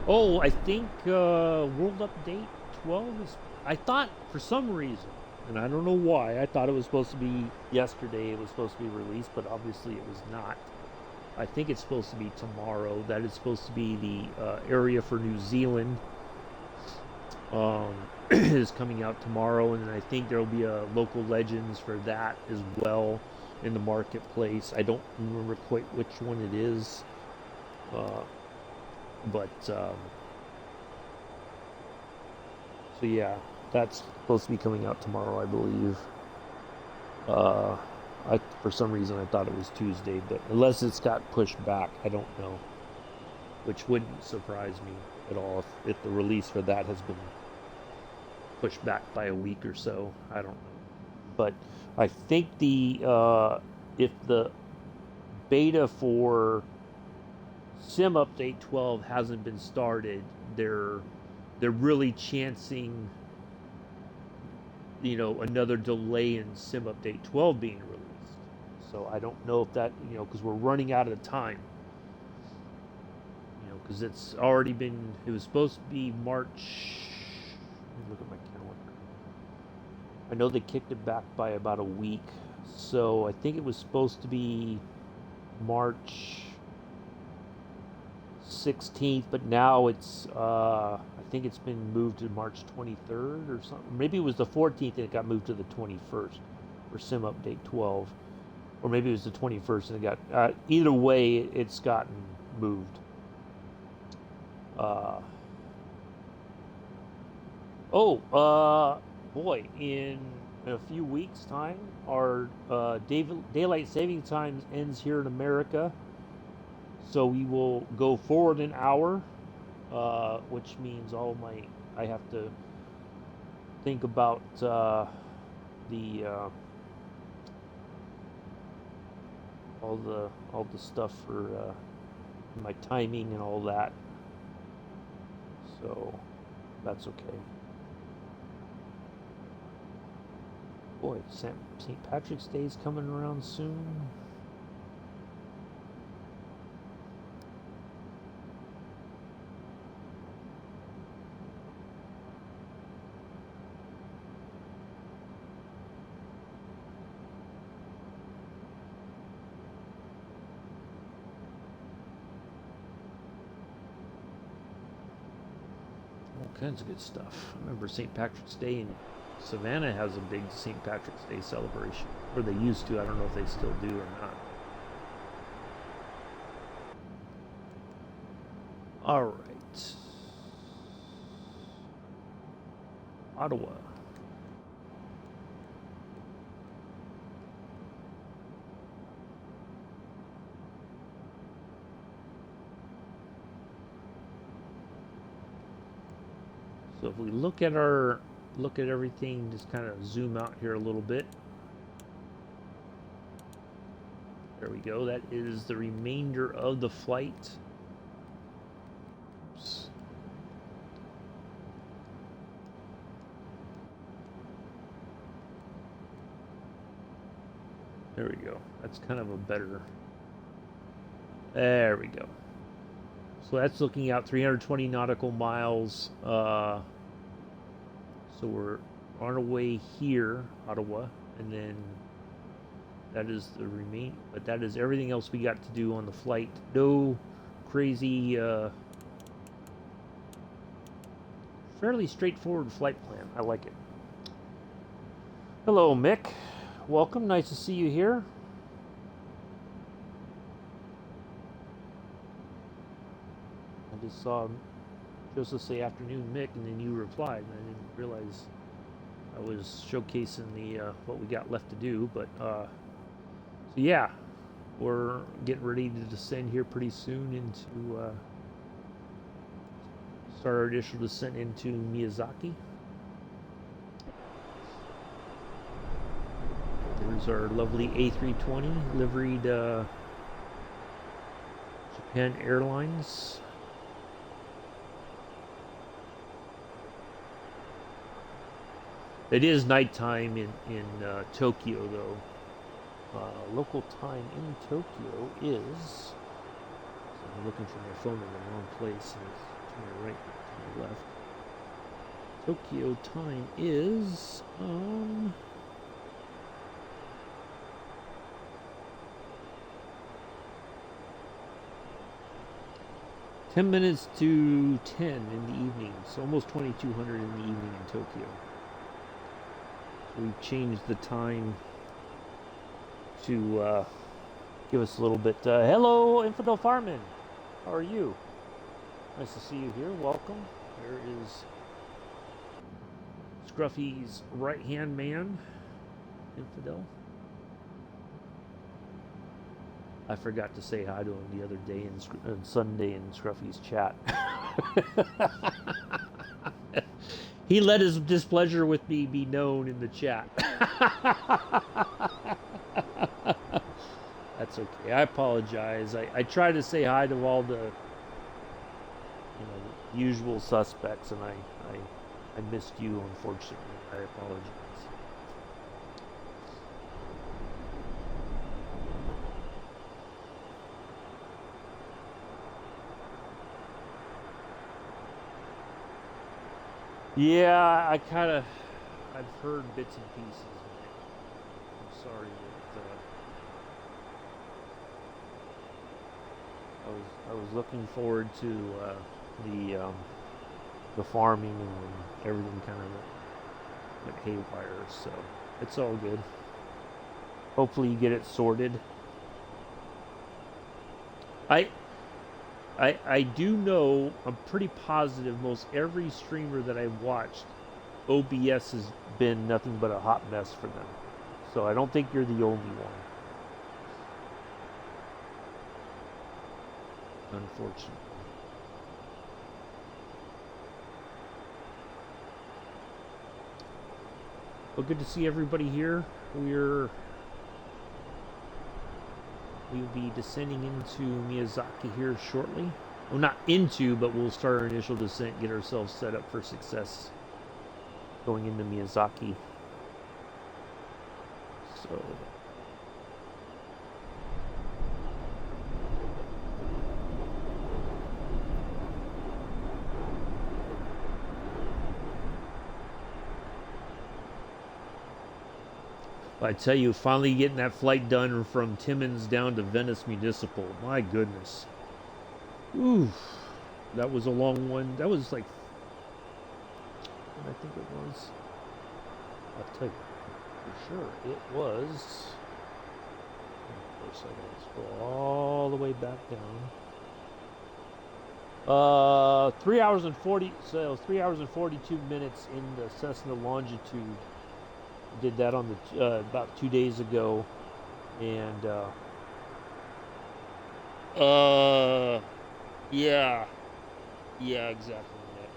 Speaker 1: Oh, I think World Update 12 is... I thought, for some reason, and I don't know why, I thought it was supposed to be yesterday, it was supposed to be released, but obviously it was not. I think it's supposed to be tomorrow. That is supposed to be the area for New Zealand. Is coming out tomorrow, and then I think there will be a local legends for that as well in the marketplace. I don't remember quite which one it is, but so yeah, that's supposed to be coming out tomorrow, I believe. For some reason I thought it was Tuesday, but unless it's got pushed back, I don't know, which wouldn't surprise me at all if the release for that has been pushed back by a week or so. I don't know, but I think if the beta for Sim Update 12 hasn't been started, they're really chancing another delay in Sim Update 12 being released. So I don't know if that, because we're running out of time. Because it was supposed to be March. Let me look at my calendar. I know they kicked it back by about a week. So I think it was supposed to be March 16th, but now it's I think it's been moved to March 23rd or something. Maybe it was the 14th and it got moved to the 21st for Sim Update 12, or maybe it was the 21st and it got either way it's gotten moved. Uh, boy, in a few weeks' time, our daylight saving time ends here in America, so we will go forward an hour, which means I have to think about the all the stuff for my timing and all that. So that's okay. Boy, St. Patrick's Day is coming around soon. All kinds of good stuff. I remember St. Patrick's Day in Savannah has a big St. Patrick's Day celebration. Or they used to. I don't know if they still do or not. All right. Ottawa. So if we look at everything, just kind of zoom out here a little bit. There we go. That is the remainder of the flight. Oops. There we go. That's kind of a better. There we go. So that's looking out 320 nautical miles. So we're on our way here, Ottawa, and then that is the but that is everything else we got to do on the flight. No crazy, fairly straightforward flight plan. I like it. Hello, Mick. Welcome. Nice to see you here. I just saw Joseph say afternoon, Mick, and then you replied, and I didn't realize I was showcasing the what we got left to do. But so yeah, we're getting ready to descend here pretty soon into start our initial descent into Miyazaki. There's our lovely A320 liveried Japan Airlines. It is nighttime in Tokyo, though. Local time in Tokyo is. So I'm looking for my phone in the wrong place. And it's to my right, to my left. Tokyo time is 10 minutes to 10 in the evening. So almost 2200 in the evening in Tokyo. We've changed the time to give us a little bit. Hello, Infidel Farman. How are you? Nice to see you here. Welcome. There is Scruffy's right-hand man, Infidel. I forgot to say hi to him the other day on Sunday in Scruffy's chat. He let his displeasure with me be known in the chat. That's okay. I apologize. I try to say hi to all the usual suspects, and I missed you, unfortunately. I apologize. Yeah, I've heard bits and pieces. I'm sorry that I was looking forward to the farming, and everything kind of went haywire. So it's all good. Hopefully you get it sorted. I do know, I'm pretty positive most every streamer that I've watched, OBS has been nothing but a hot mess for them. So I don't think you're the only one, unfortunately. Well, good to see everybody here. We'll be descending into Miyazaki here shortly. Well, not into, but we'll start our initial descent, get ourselves set up for success going into Miyazaki. So I tell you, finally getting that flight done from Timmins down to Venice Municipal. My goodness. Ooh, that was a long one. That was like, what I think it was. I'll tell you for sure. It was. Of course, I gotta scroll all the way back down. 3 hours and 40. So 3 hours and 42 minutes in the Cessna Longitude. Did that on the about 2 days ago, and yeah, yeah, exactly, Nick.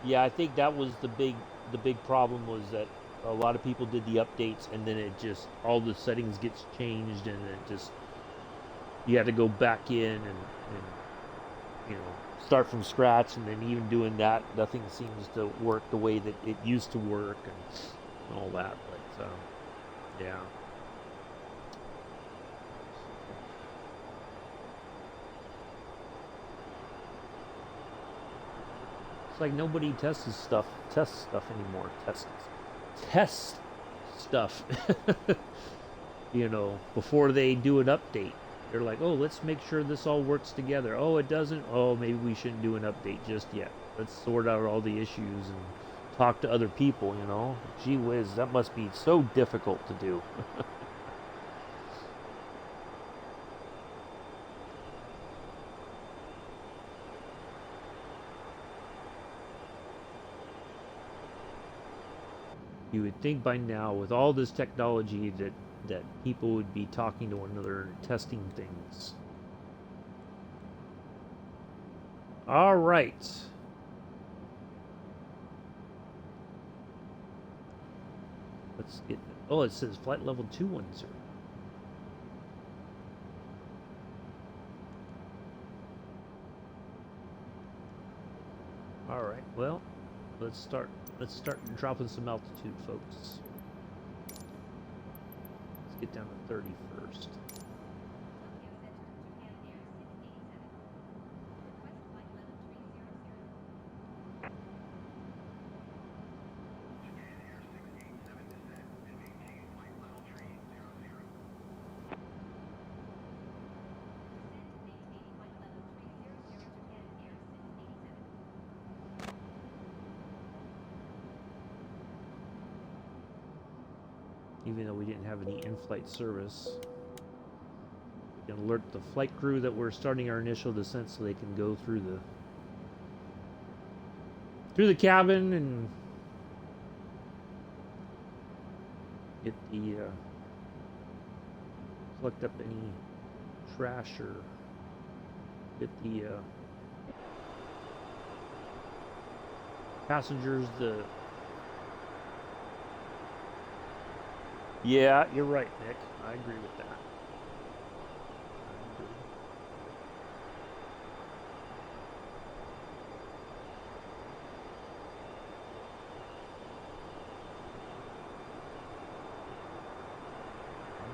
Speaker 1: Yeah, I think that was the big problem was that a lot of people did the updates, and then it just all the settings gets changed, and it just you had to go back in and start from scratch, and then even doing that, nothing seems to work the way that it used to work, and all that. But yeah. It's like nobody tests stuff anymore. Test stuff. Before they do an update. They're like, oh, let's make sure this all works together. Oh, it doesn't. Oh, maybe we shouldn't do an update just yet. Let's sort out all the issues and talk to other people, Gee whiz, that must be so difficult to do. You would think by now, with all this technology, that people would be talking to one another and testing things. All right. Let's get. Oh, it says flight level 210. All right. Well, let's start dropping some altitude, folks. Let's get down to 30 first. Even though we didn't have any in-flight service, we can alert the flight crew that we're starting our initial descent so they can go through the cabin and get the collect up any trash or get the passengers Yeah, you're right, Nick. I agree with that.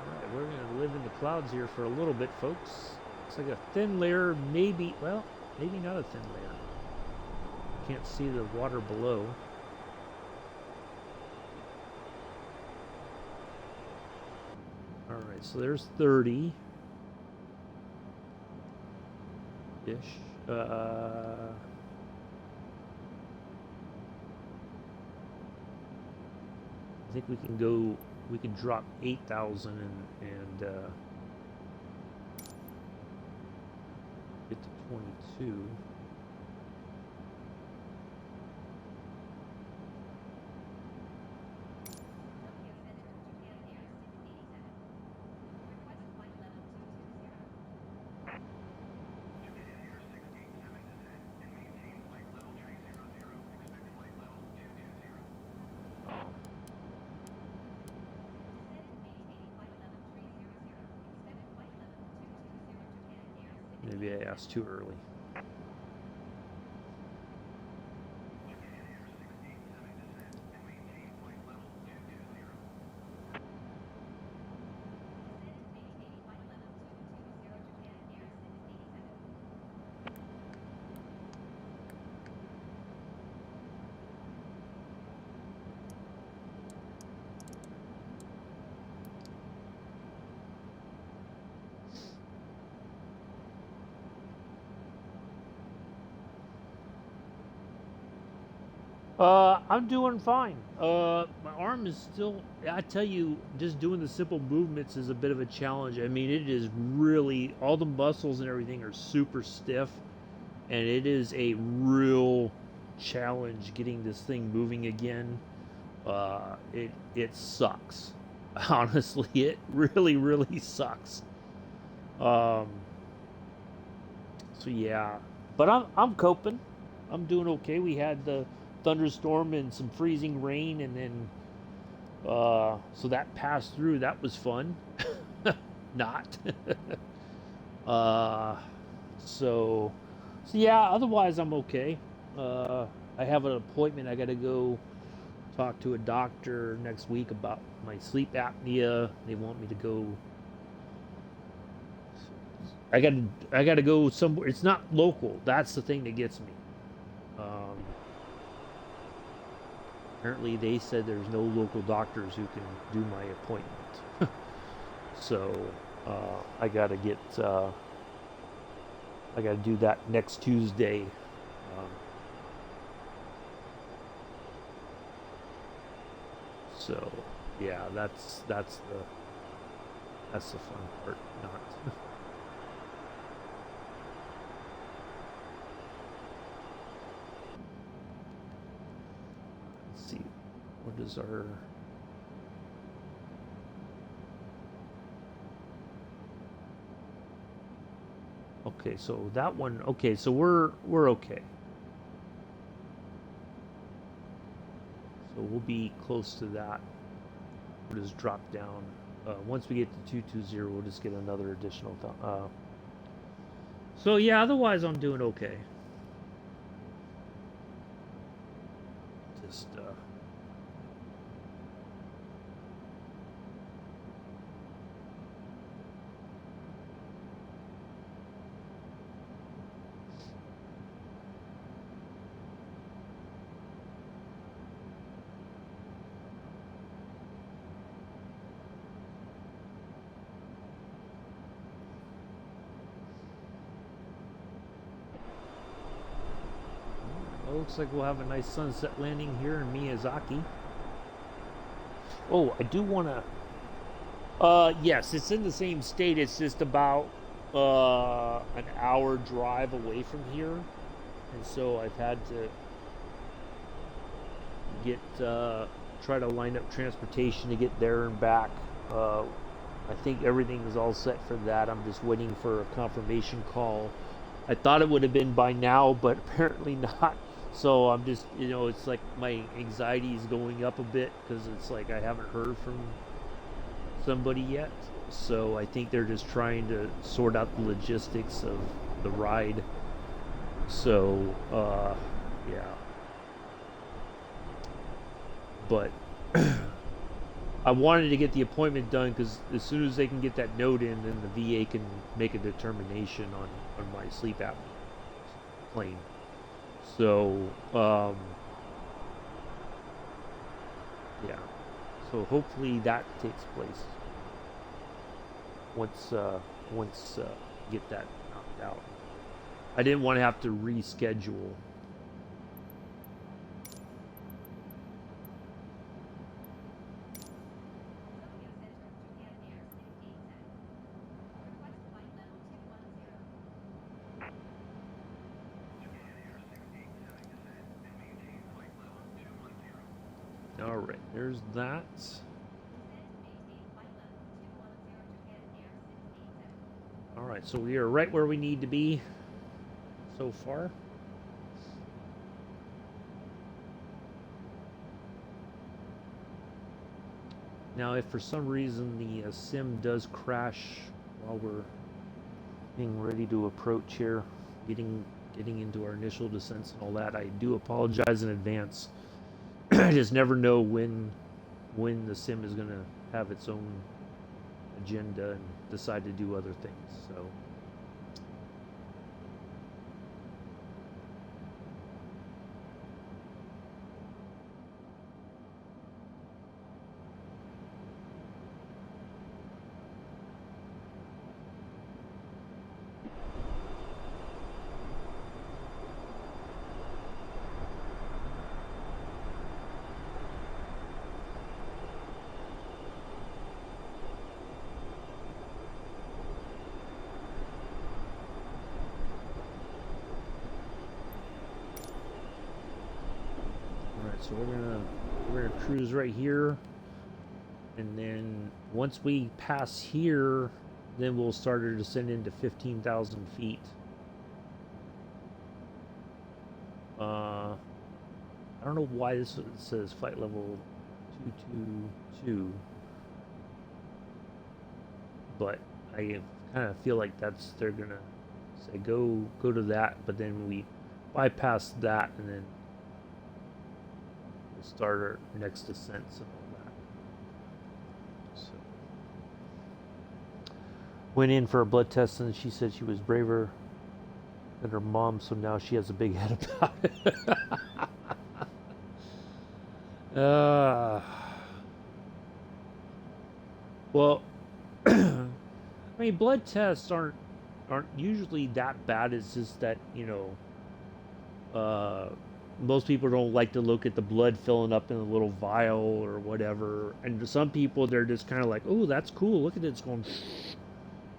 Speaker 1: Alright, we're going to live in the clouds here for a little bit, folks. Looks like a thin layer, maybe not a thin layer. Can't see the water below. Alright, so there's 30 ish. I think we can drop 8,000 and A322. Maybe I asked too early. I'm doing fine. My arm is still, I tell you, just doing the simple movements is a bit of a challenge. I mean, it is really, all the muscles and everything are super stiff, and it is a real challenge getting this thing moving again. It sucks. Honestly, it really sucks. Um, so yeah, but I'm coping. I'm doing okay. We had the thunderstorm and some freezing rain, and then so that passed through. That was fun. Not. uh, so yeah. Otherwise, I'm okay. I have an appointment. I got to go talk to a doctor next week about my sleep apnea. They want me to go. I got to go somewhere. It's not local. That's the thing that gets me. Um, Apparently, they said there's no local doctors who can do my appointment. So I got to get. I got to do that next Tuesday. Um, so yeah, that's the fun part. Not. Let's see. What is our? Okay, so that one. Okay, so we're okay. So we'll be close to that. We'll just drop down. Once we get to 220, we'll just get another additional. So yeah, otherwise I'm doing okay. Just looks like we'll have a nice sunset landing here in Miyazaki. Oh, I do want to. Yes, it's in the same state. It's just about an hour drive away from here, and so I've had to get try to line up transportation to get there and back. I think everything is all set for that. I'm just waiting for a confirmation call. I thought it would have been by now, but apparently not. So I'm just, it's like my anxiety is going up a bit because it's like I haven't heard from somebody yet. So I think they're just trying to sort out the logistics of the ride. So, yeah. But I wanted to get the appointment done because as soon as they can get that note in, then the VA can make a determination on my sleep apnea claim. So, yeah. So hopefully that takes place once get that knocked out. I didn't want to have to reschedule. All right, there's that. All right, so we are right where we need to be so far. Now, if for some reason the sim does crash while we're getting ready to approach here, getting into our initial descents and all that, I do apologize in advance. I just never know when the sim is going to have its own agenda and decide to do other things. So so we're gonna cruise right here, and then once we pass here, then we'll start to descend into 15,000 feet. I don't know why this says flight level 222, but I kind of feel like they're gonna say go to that, but then we bypass that and then start our next descents and all that. So went in for a blood test and she said she was braver than her mom, so now she has a big head about it. Well, I mean, blood tests aren't usually that bad. It's just that, most people don't like to look at the blood filling up in a little vial or whatever. And to some people, they're just kind of like, oh, that's cool. Look at it. It's going,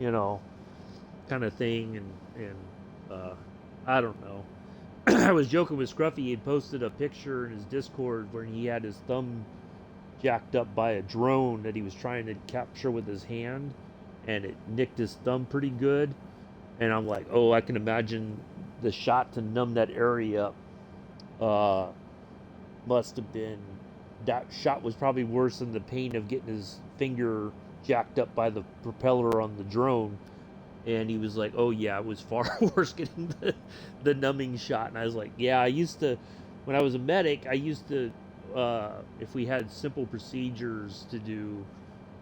Speaker 1: kind of thing. And I don't know. I was joking with Scruffy. He had posted a picture in his Discord where he had his thumb jacked up by a drone that he was trying to capture with his hand. And it nicked his thumb pretty good. And I'm like, oh, I can imagine the shot to numb that area up. Must have been, that shot was probably worse than the pain of getting his finger jacked up by the propeller on the drone. And he was like, oh yeah, it was far worse getting the numbing shot. And I was like, yeah, when I was a medic, I used to, if we had simple procedures to do,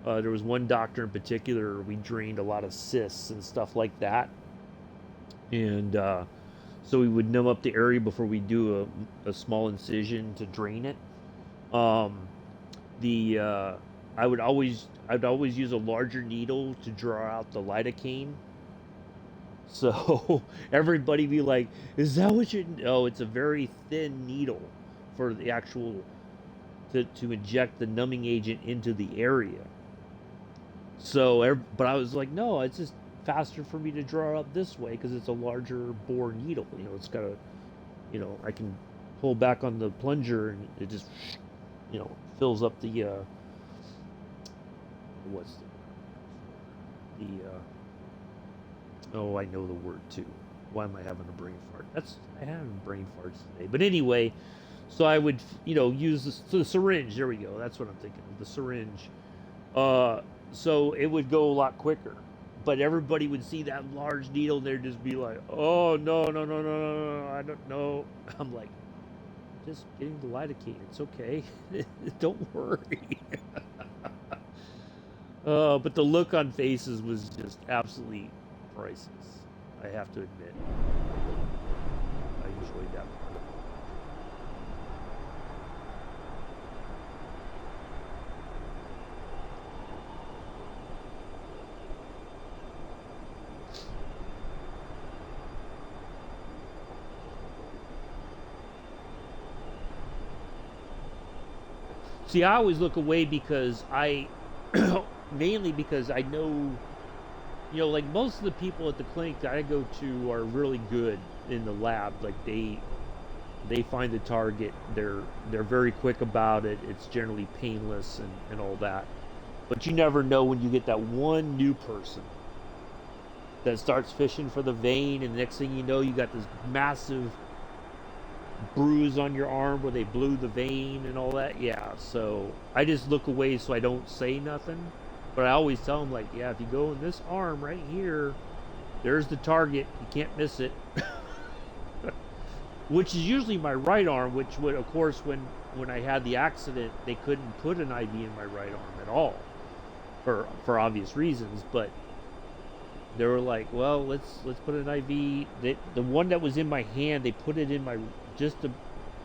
Speaker 1: there was one doctor in particular, we drained a lot of cysts and stuff like that. And, so we would numb up the area before we do a small incision to drain it. I would always use a larger needle to draw out the lidocaine. So everybody be like, "Is that what you?" No, it's a very thin needle for the actual to inject the numbing agent into the area. So, but I was like, no, it's just faster for me to draw up this way because it's a larger bore needle. It's got I can pull back on the plunger and it just, fills up the oh, I know the word too. Why am I having a brain fart? I have brain farts today. But anyway, so I would, use the syringe. There we go. That's what I'm thinking of, the syringe. So it would go a lot quicker. But everybody would see that large needle and they'd just be like, oh, no, I don't know. I'm like, just getting the lidocaine. It's okay. Don't worry. But the look on faces was just absolutely priceless, I have to admit. I enjoyed that part. See, I always look away because mainly because I know, like most of the people at the clinic that I go to are really good in the lab. Like They find the target. They're very quick about it. It's generally painless and all that. But you never know when you get that one new person that starts fishing for the vein, and the next thing you know, you got this massive bruise on your arm where they blew the vein and all that. Yeah, so I just look away so I don't say nothing. But I always tell them, like, yeah, if you go in this arm right here, there's the target. You can't miss it. Which is usually my right arm, which would, of course, when I had the accident, they couldn't put an IV in my right arm at all for obvious reasons. But they were like, well, let's put an IV. The one that was in my hand, they put it in my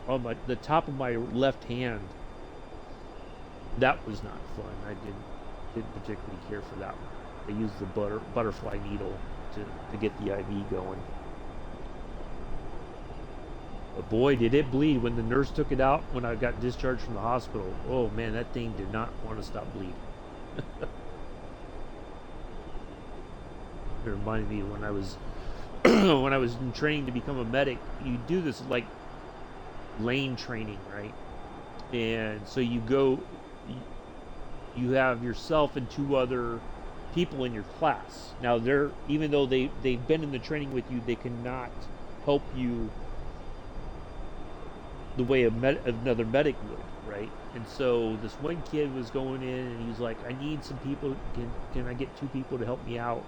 Speaker 1: on the top of my left hand. That was not fun. I didn't particularly care for that one. They used the butterfly needle to get the IV going. But boy, did it bleed when the nurse took it out when I got discharged from the hospital. Oh man, that thing did not want to stop bleeding. It reminded me when I was when I was in training to become a medic. You do this like lane training, right? And so you have yourself and two other people in your class. Now even though they've been in the training with you, they cannot help you the way another medic would, right? And so this one kid was going in and he's like, I need some people. Can I get two people to help me out?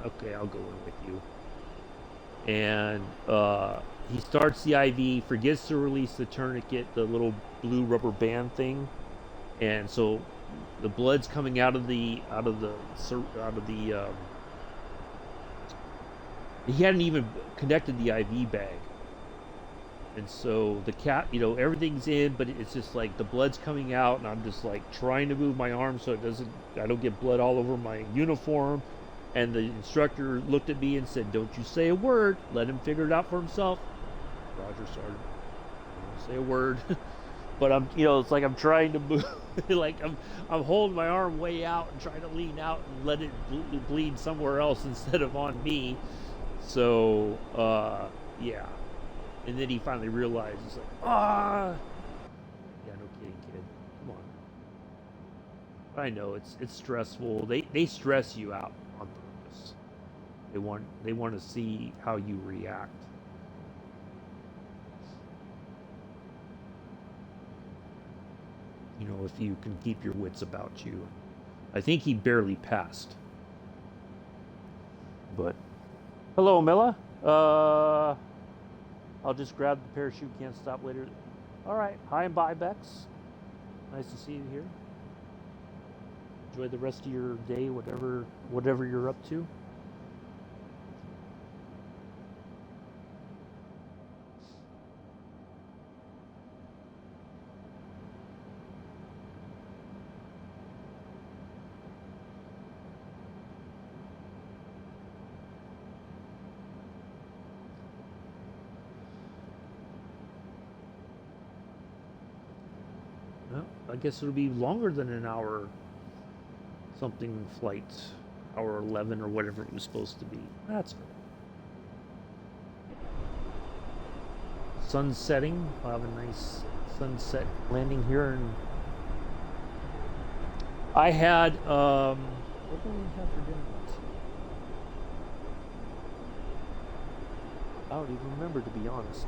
Speaker 1: And, okay, I'll go in with you. And he starts the IV, forgets to release the tourniquet, the little blue rubber band thing, and so the blood's coming out of the he hadn't even connected the IV bag. And so the cat, everything's in, but it's just like the blood's coming out, and I'm just like trying to move my arm so I don't get blood all over my uniform. And the instructor looked at me and said, "Don't you say a word. Let him figure it out for himself." Roger, Sergeant. Don't say a word. But it's like I'm trying to move, like I'm holding my arm way out and trying to lean out and let it bleed somewhere else instead of on me. So yeah. And then he finally realized, he's like, yeah, no kidding, kid. Come on. I know it's stressful. They stress you out on purpose. They want to see how you react. If you can keep your wits about you. I think he barely passed. But hello, Milla. I'll just grab the parachute, can't stop later. All right, hi and bye, Bex. Nice to see you here. Enjoy the rest of your day, whatever you're up to. I guess it'll be longer than an hour something flight, hour 11 or whatever it was supposed to be. That's good. Sun setting. I'll have a nice sunset landing here. And I had, what did we have for dinner last night? I don't even remember, to be honest.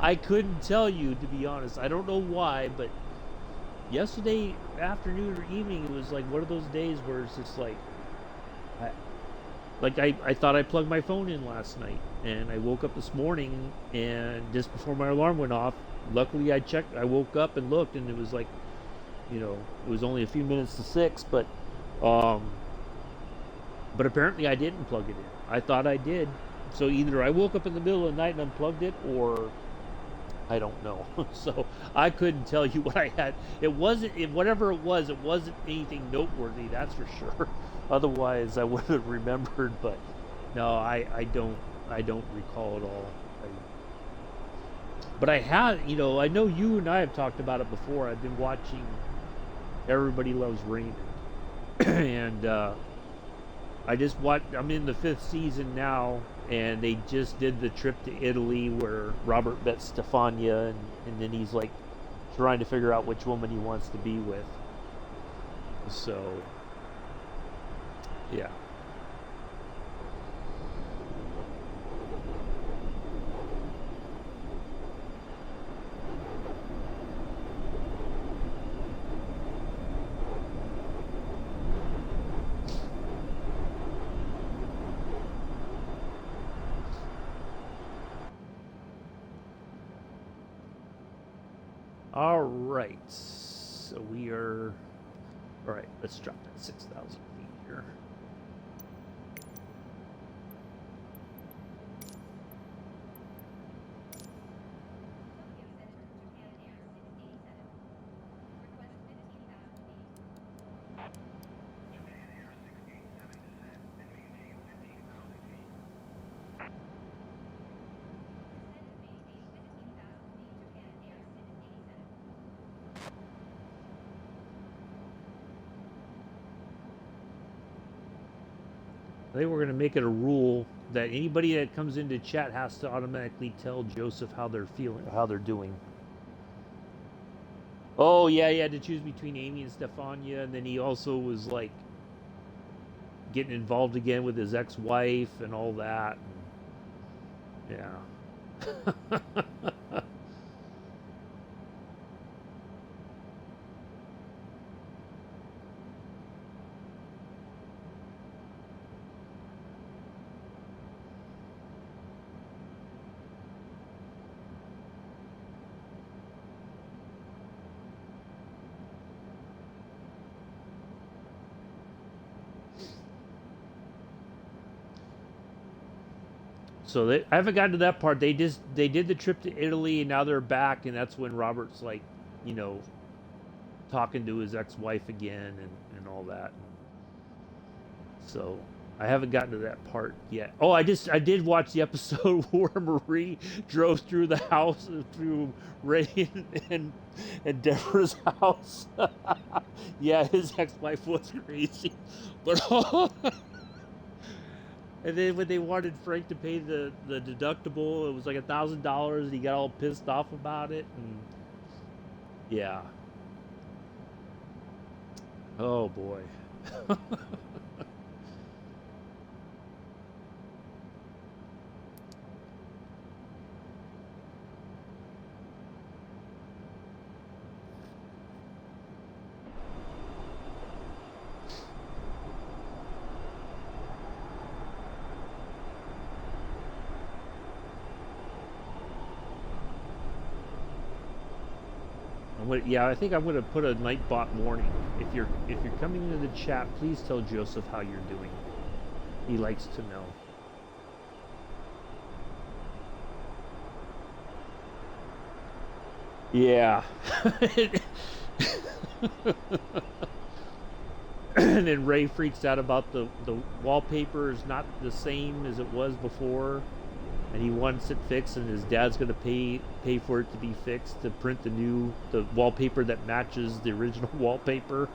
Speaker 1: I couldn't tell you, to be honest. I don't know why, but yesterday afternoon or evening, it was like one of those days where it's just like, I thought I plugged my phone in last night, and I woke up this morning, and just before my alarm went off, luckily I woke up and looked, and it was like, it was only a few minutes to 6, but apparently I didn't plug it in. I thought I did. So either I woke up in the middle of the night and unplugged it, or I don't know. So I couldn't tell you what I had. Whatever it wasn't anything noteworthy, that's for sure. Otherwise, I would have remembered. But no, I don't recall at all. But I had, I know you and I have talked about it before. I've been watching Everybody Loves Raymond, and I just watched. I'm in the 5th season now, and they just did the trip to Italy where Robert met Stefania, and then he's like trying to figure out which woman he wants to be with. So, yeah. All right. So we are. All right. Let's drop that 6,000 feet here. I think we're going to make it a rule that anybody that comes into chat has to automatically tell Joseph how they're feeling, how they're doing. Oh yeah, he had to choose between Amy and Stefania, and then he also was like getting involved again with his ex-wife and all that. Yeah. So I haven't gotten to that part. They did the trip to Italy, and now they're back, and that's when Robert's like, you know, talking to his ex-wife again and all that. So I haven't gotten to that part yet. Oh, I did watch the episode where Marie drove through the house through Ray and Deborah's house. Yeah, his ex-wife was crazy, but and then when they wanted Frank to pay the deductible, it was like $1,000, and he got all pissed off about it. And yeah. Oh boy. Yeah, I think I'm gonna put a Nightbot warning. If you're coming into the chat, please tell Joseph how you're doing. He likes to know. Yeah. And then Ray freaks out about the wallpaper is not the same as it was before, and he wants it fixed, and his dad's gonna pay for it to be fixed to print the wallpaper that matches the original wallpaper.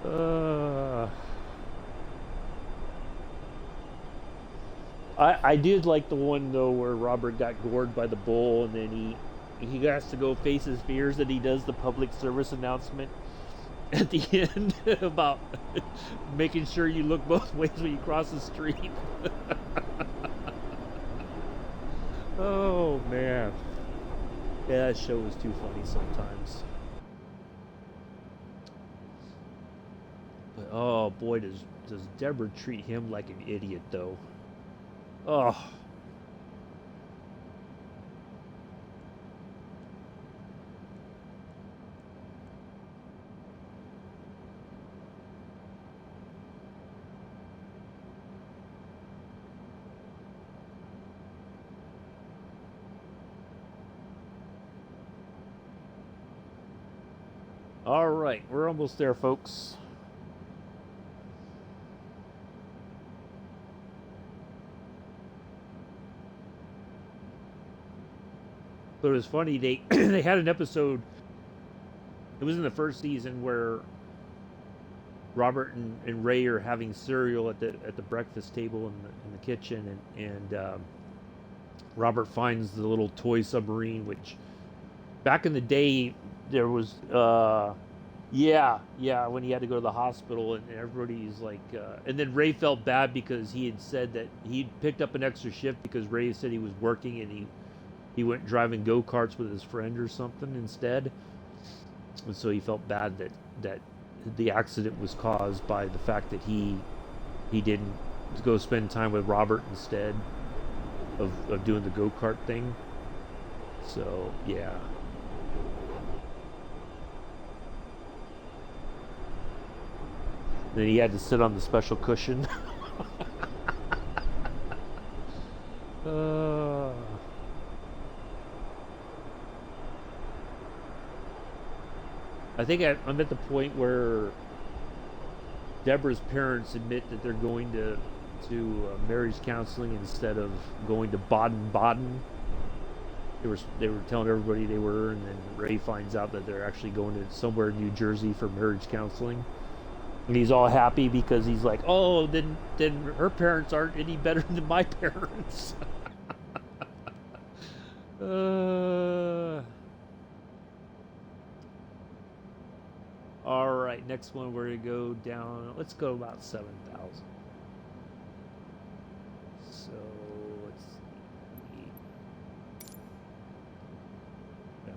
Speaker 1: uh, I did like the one though where Robert got gored by the bull, and then he has to go face his fears, and he does the public service announcement at the end about making sure you look both ways when you cross the street. Oh man, yeah, that show was too funny sometimes. But oh boy, does Deborah treat him like an idiot though. Oh. All right, we're almost there, folks. But it was funny, they they had an episode, it was in the first season, where Robert and Ray are having cereal at the breakfast table in the kitchen, and Robert finds the little toy submarine, which back in the day there was yeah, when he had to go to the hospital, and everybody's like, and then Ray felt bad because he had said that he'd picked up an extra shift because Ray said he was working, and he went driving go-karts with his friend or something instead, and so he felt bad that the accident was caused by the fact that he didn't go spend time with Robert instead of doing the go-kart thing. So yeah. Then he had to sit on the special cushion. uh, I think I'm at the point where Deborah's parents admit that they're going to marriage counseling instead of going to Baden-Baden. They were telling everybody they were, and then Ray finds out that they're actually going to somewhere in New Jersey for marriage counseling. And he's all happy because he's like, oh, then her parents aren't any better than my parents. All right, next one we're going to go down. Let's go about 7,000. So let's see. Yeah.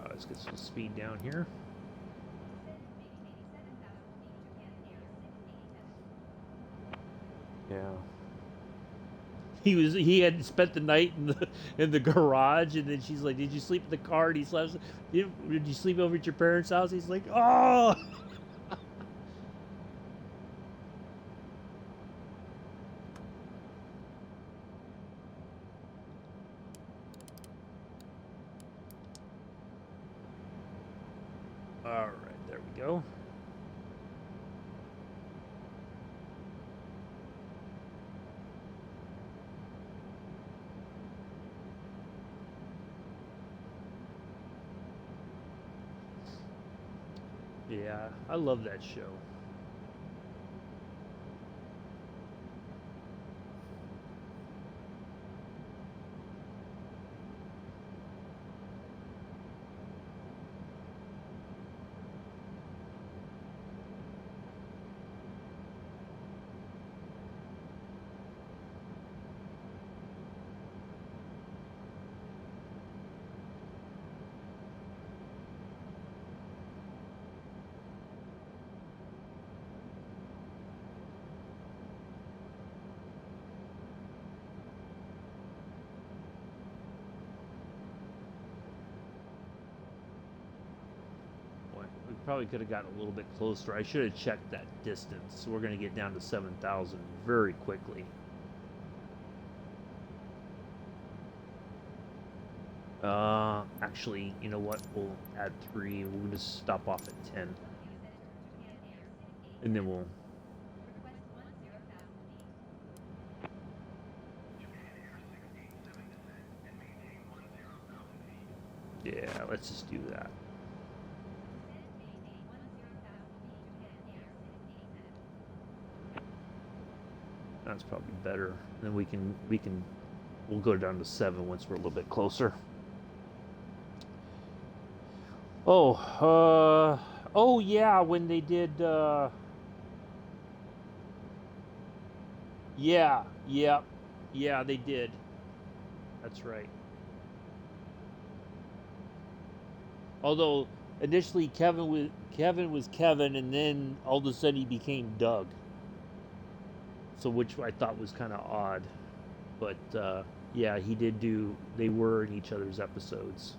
Speaker 1: Let's get some speed down here. Yeah. He had spent the night in the garage, and then she's like, "Did you sleep in the car?" And he slept. Did you sleep over at your parents' house? He's like, "Oh." All right, there we go. Yeah, I love that show. We probably could have gotten a little bit closer. I should have checked that distance. So we're going to get down to 7,000 very quickly. Actually, you know what? We'll add 3. We'll just stop off at 10. And then we'll... Yeah, let's just do that. That's probably better. Then we'll go down to 7 once we're a little bit closer. Oh yeah, when they did yeah, they did. That's right. Although initially Kevin was Kevin, and then all of a sudden he became Doug. So which I thought was kind of odd, but yeah, he did do. They were in each other's episodes.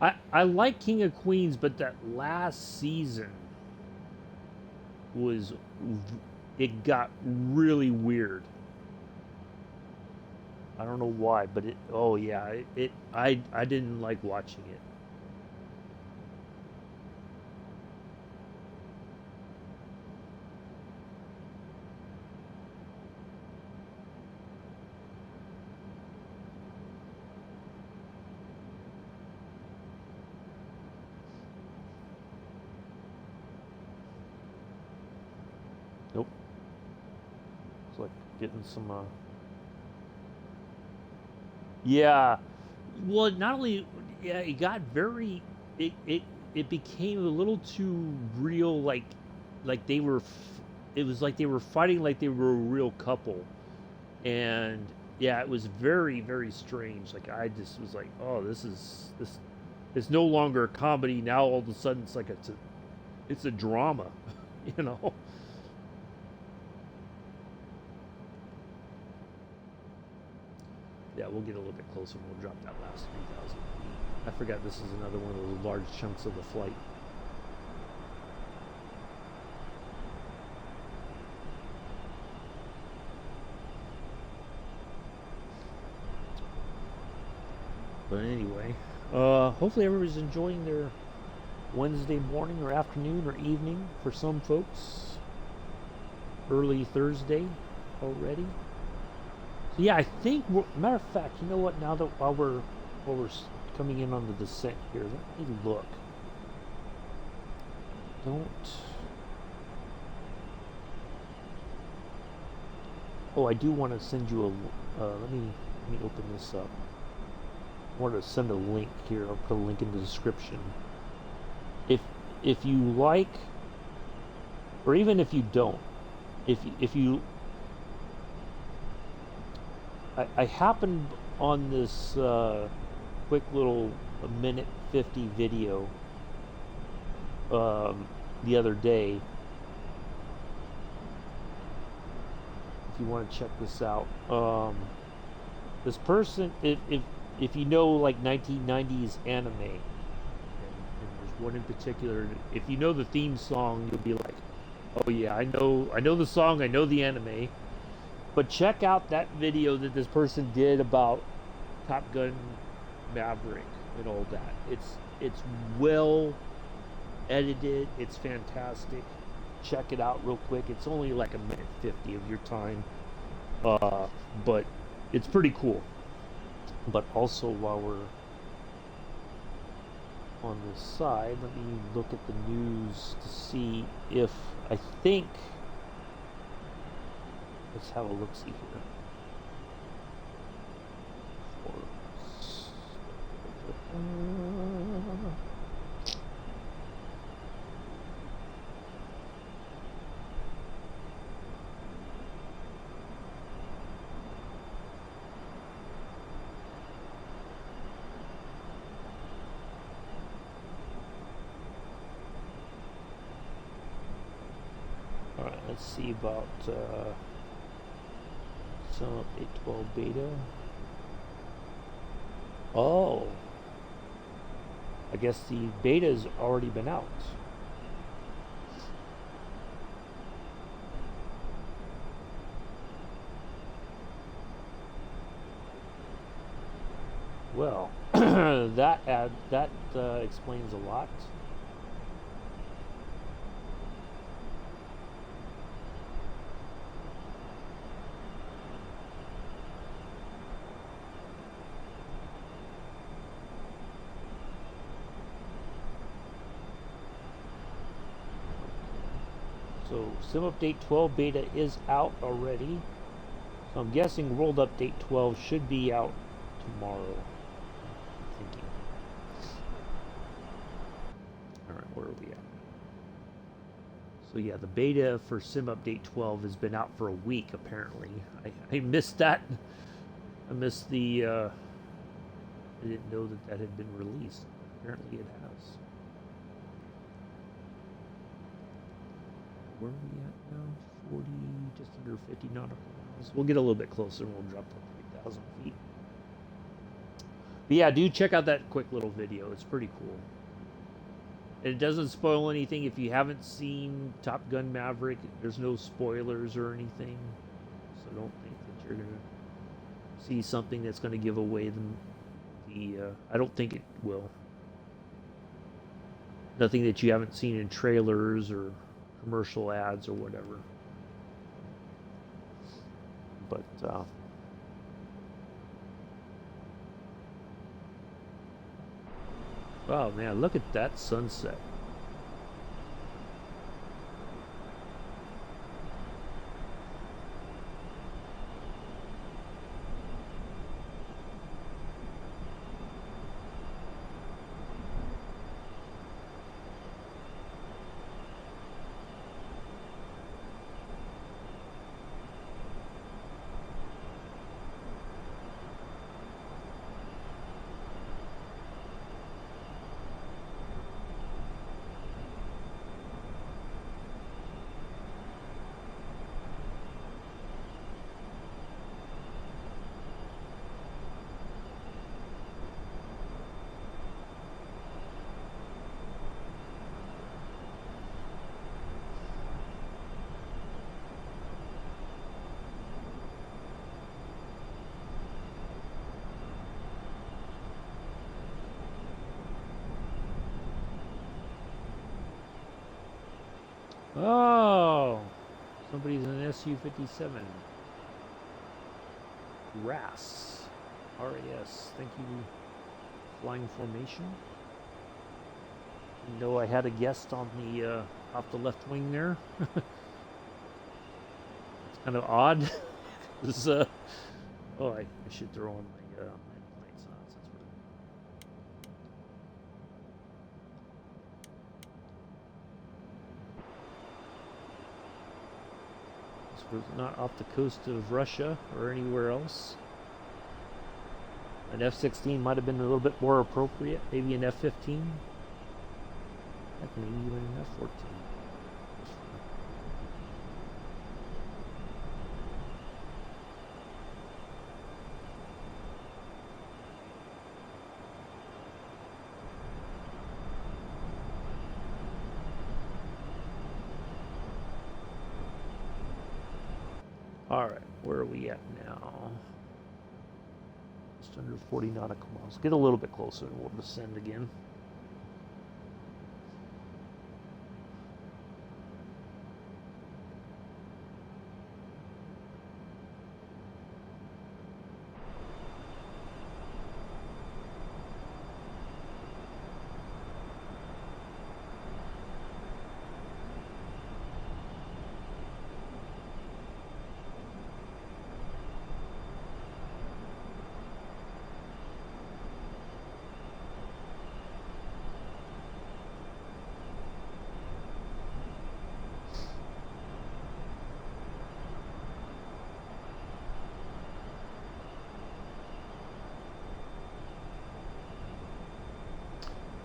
Speaker 1: I like King of Queens, but that last season was it got really weird. I don't know why, but it oh yeah, I didn't like watching it. Nope. It's like getting some yeah. Well, not only yeah, it got very it it became a little too real like they were it was like they were fighting like they were a real couple. And yeah, it was very strange. Like I just was like, "Oh, this it's no longer a comedy. Now all of a sudden it's a drama." you know. Yeah, we'll get a little bit closer and we'll drop that last 3,000 feet. I forgot this is another one of those large chunks of the flight. But anyway, hopefully everybody's enjoying their Wednesday morning or afternoon or evening for some folks. Early Thursday already. So yeah, I think. Matter of fact, you know what? Now that while we're coming in on the descent here, let me look. Don't. Oh, I do want to send you a. Let me open this up. I want to send a link here. I'll put a link in the description. If if you like, or even if you don't, if you I happened on this quick little a minute 50 video the other day. If you want to check this out, this person, if you know like 1990s anime, and there's one in particular. If you know the theme song, you'll be like, "Oh yeah, I know the song, I know the anime." But check out that video that this person did about Top Gun Maverick and all that. It's well edited. It's fantastic. Check it out real quick. It's only like a minute 50 of your time, uh, but it's pretty cool. But also, while we're on this side, let me look at the news to see if I think. Let's have a look see here. All right, let's see about some update 12 beta. Oh, I guess the beta's already been out. Well, that explains a lot. So Sim Update 12 beta is out already. So I'm guessing World Update 12 should be out tomorrow. I'm thinking. Alright, where are we at? So yeah, the beta for Sim Update 12 has been out for a week apparently. I missed that. I missed the I didn't know that had been released. Apparently it has. Where are we at now? 40, just under 50 nautical miles. We'll get a little bit closer and we'll drop to 3,000 feet. But yeah, do check out that quick little video. It's pretty cool. And it doesn't spoil anything. If you haven't seen Top Gun Maverick, there's no spoilers or anything. So don't think that you're going to see something that's going to give away the I don't think it will. Nothing that you haven't seen in trailers or commercial ads or whatever. But wow, man, look at that sunset. Oh, somebody's in an SU-57. RAS. R-A-S. Thank you, Flying Formation. You know I had a guest on the off the left wing there. It's kind of odd. This oh, I should throw on my lights on since we're. We're not off the coast of Russia or anywhere else. An F-16 might have been a little bit more appropriate. Maybe an F-15. Heck, maybe even an F-14. Alright, where are we at now? Just under 40 nautical miles. Get a little bit closer and we'll descend again.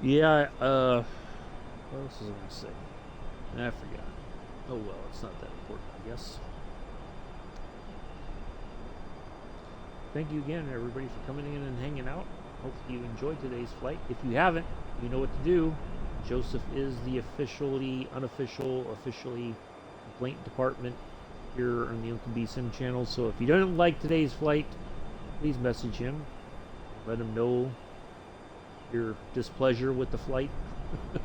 Speaker 1: Yeah, what else was I going to say? I forgot. Oh well, it's not that important, I guess. Thank you again, everybody, for coming in and hanging out. Hopefully you enjoyed today's flight. If you haven't, you know what to do. Joseph is the officially complaint department here on the Uncle B Sim channel. So if you don't like today's flight, please message him. Let him know your displeasure with the flight. I'm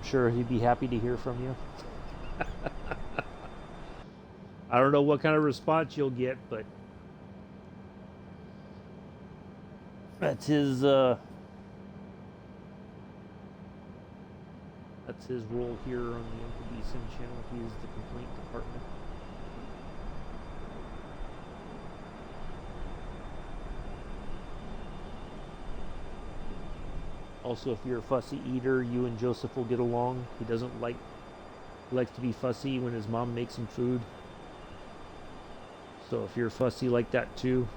Speaker 1: sure he'd be happy to hear from you. I don't know what kind of response you'll get, but that's his role here on the Uncle B Sim channel. He is the complaint department. Also, if you're a fussy eater, you and Joseph will get along. He likes to be fussy when his mom makes him food. So if you're fussy like that too,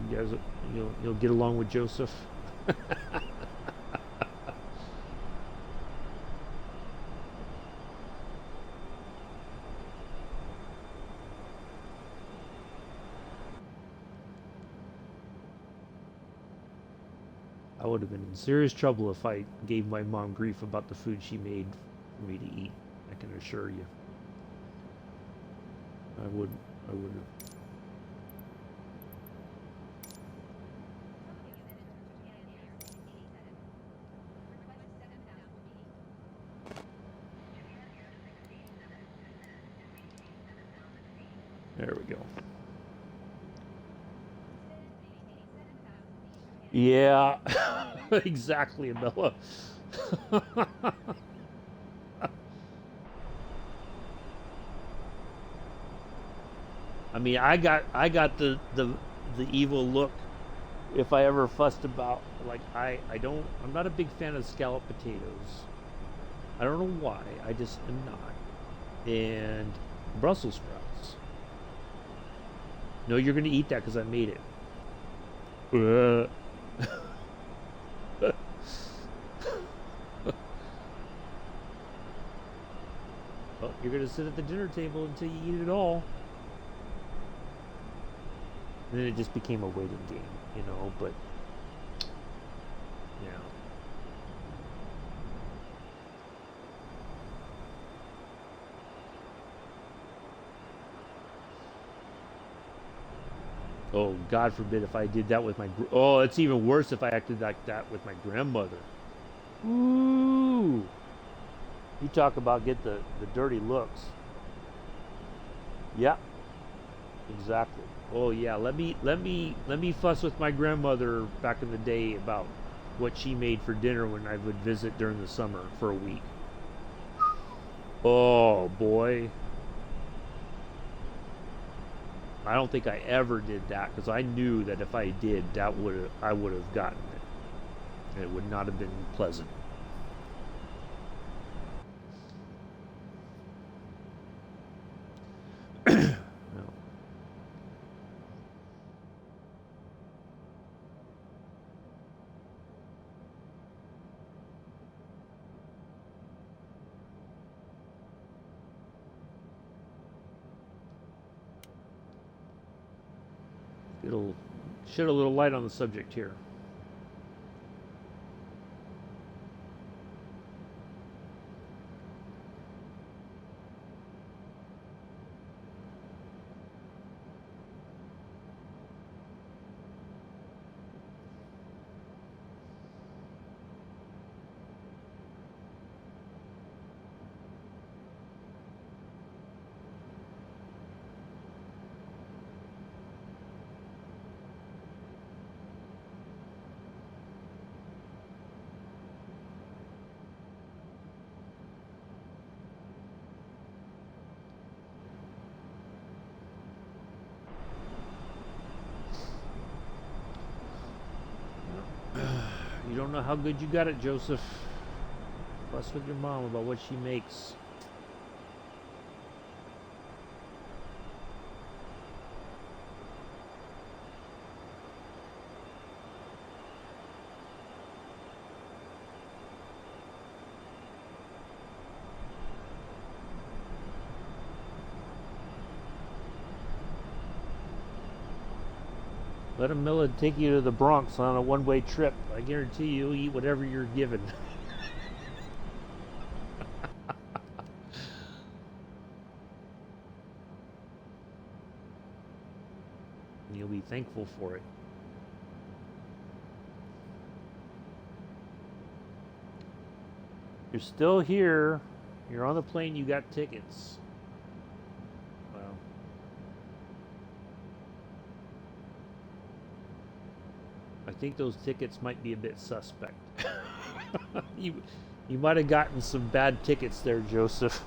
Speaker 1: you guys, you'll get along with Joseph. I would have been in serious trouble if I gave my mom grief about the food she made for me to eat. I can assure you. I would have. There we go. Yeah, exactly, Bella. I mean, I got the evil look if I ever fussed about, like, I'm not a big fan of scalloped potatoes. I don't know why. I just am not. And Brussels sprouts. No, you're gonna eat that because I made it. Well, you're gonna sit at the dinner table until you eat it all. And then it just became a waiting game, you know. But yeah. Oh, God forbid if I did that with my. Oh, it's even worse if I acted like that with my grandmother. Ooh, you talk about get the dirty looks. Yeah, exactly. Oh yeah, let me fuss with my grandmother back in the day about what she made for dinner when I would visit during the summer for a week. Oh boy, I don't think I ever did that because I knew that if I did, I would have gotten it, and it would not have been pleasant. No. It'll shed a little light on the subject here. You don't know how good you got it, Joseph. Fuss with your mom about what she makes. Let Milla take you to the Bronx on a one-way trip. I guarantee you'll eat whatever you're given. And you'll be thankful for it. You're still here. You're on the plane. You got tickets. Well, I think those tickets might be a bit suspect. you, you might have gotten some bad tickets there, Joseph.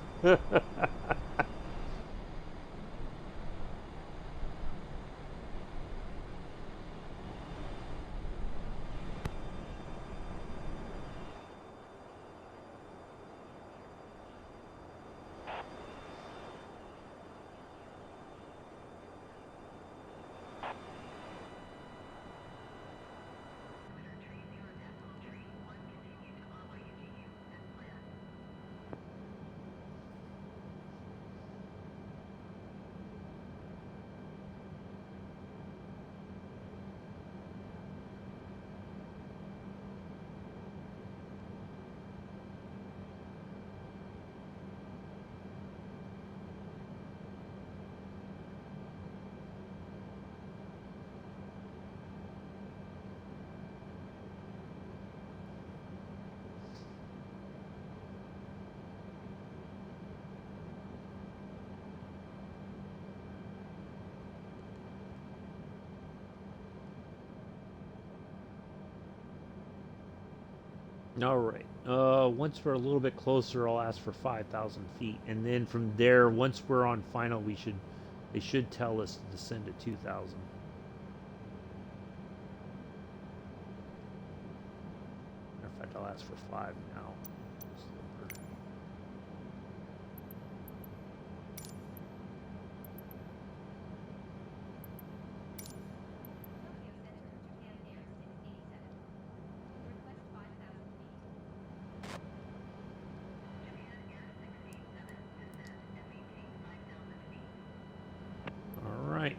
Speaker 1: All right. Once we're a little bit closer, I'll ask for 5,000 feet, and then from there, once we're on final, they should tell us to descend to 2,000. Matter of fact, I'll ask for 5 now. All right.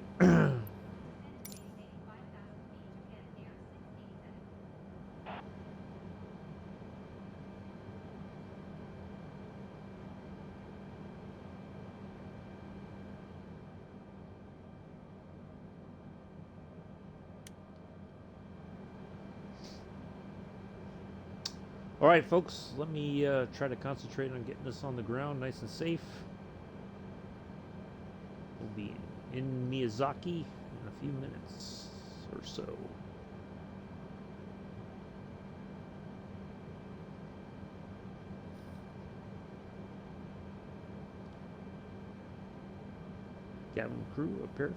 Speaker 1: All right, folks, let me try to concentrate on getting this on the ground nice and safe. We'll be in Miyazaki in a few minutes or so. Cabin crew, prepare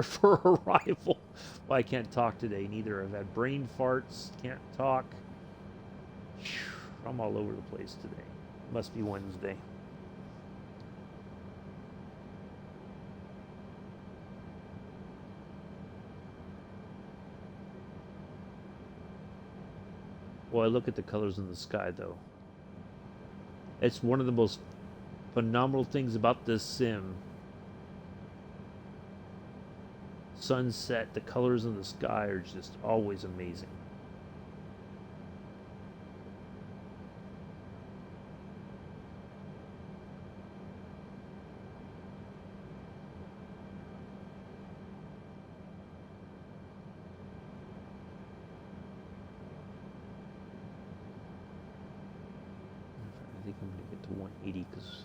Speaker 1: for arrival. Well, I can't talk today. Neither. I've had brain farts. Can't talk. I'm all over the place today. Must be Wednesday. Well, I look at the colors in the sky, though. It's one of the most phenomenal things about this sim. Sunset, the colors in the sky are just always amazing. I think I'm going to get to 180 because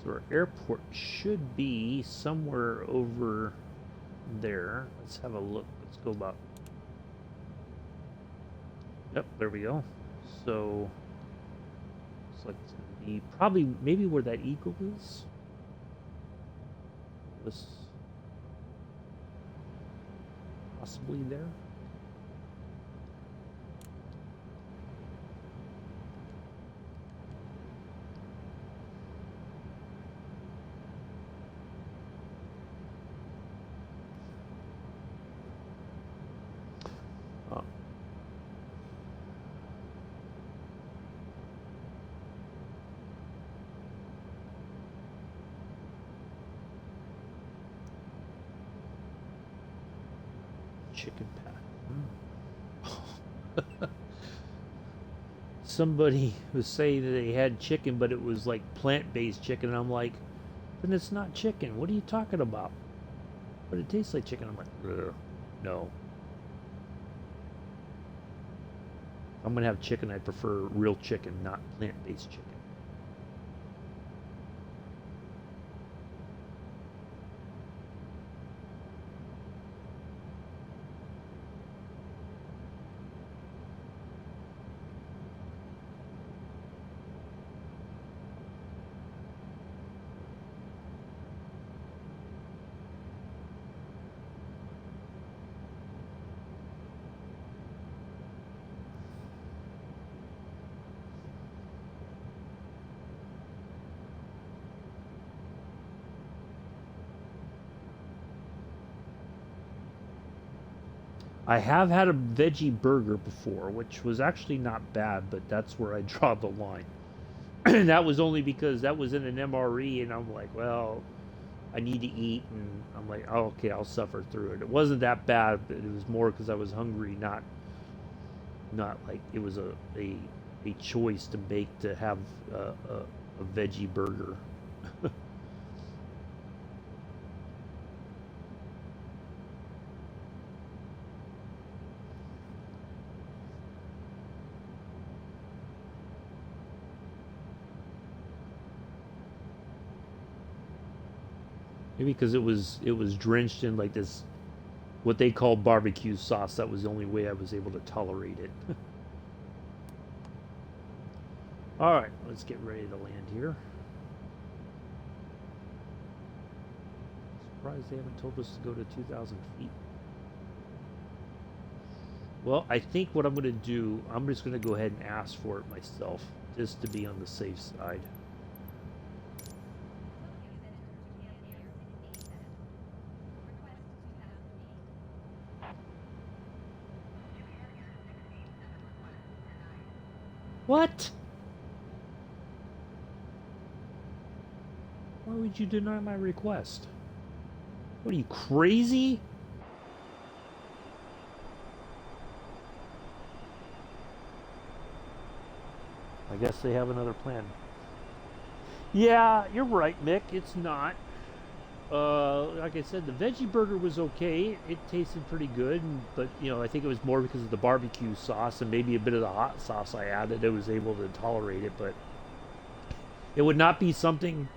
Speaker 1: our airport should be somewhere over there. Let's have a look. Let's go about. Yep, there we go. So looks like it's gonna be probably maybe where that eagle is. This possibly there. Chicken pat. Somebody was saying that they had chicken, but it was like plant-based chicken. And I'm like, then it's not chicken. What are you talking about? But it tastes like chicken. I'm like, ugh, no. I'm gonna have chicken. I prefer real chicken, not plant-based chicken. I have had a veggie burger before, which was actually not bad, but that's where I draw the line. That was only because that was in an MRE, and I'm like, well, I need to eat, and I'm like, oh, okay, I'll suffer through it. It wasn't that bad, but it was more because I was hungry, not like it was a choice to make to have a veggie burger. Maybe because it was drenched in like this what they call barbecue sauce. That was the only way I was able to tolerate it. All right, let's get ready to land here. Surprised they haven't told us to go to 2,000 feet. Well, I think what I'm going to do, I'm just going to go ahead and ask for it myself, just to be on the safe side. What? Why would you deny my request? What are you, crazy? I guess they have another plan. Yeah, you're right, Mick. It's not. Like I said, the veggie burger was okay. It tasted pretty good, but I think it was more because of the barbecue sauce and maybe a bit of the hot sauce I added. I was able to tolerate it, but it would not be something.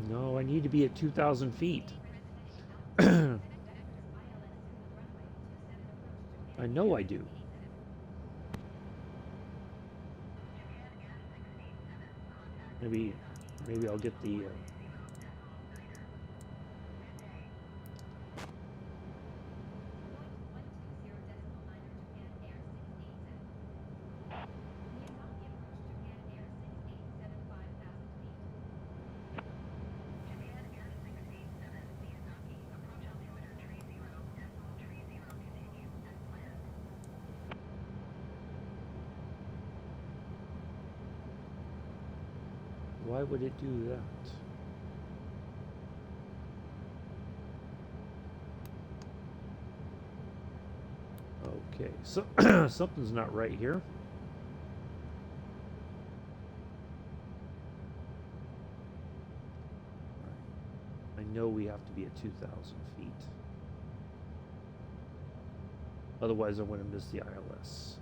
Speaker 1: No, I need to be at 2,000 feet. I know I do. Maybe, maybe I'll get the. Why would it do that? Okay, so something's not right here. I know we have to be at 2,000 feet. Otherwise, I want to miss the ILS.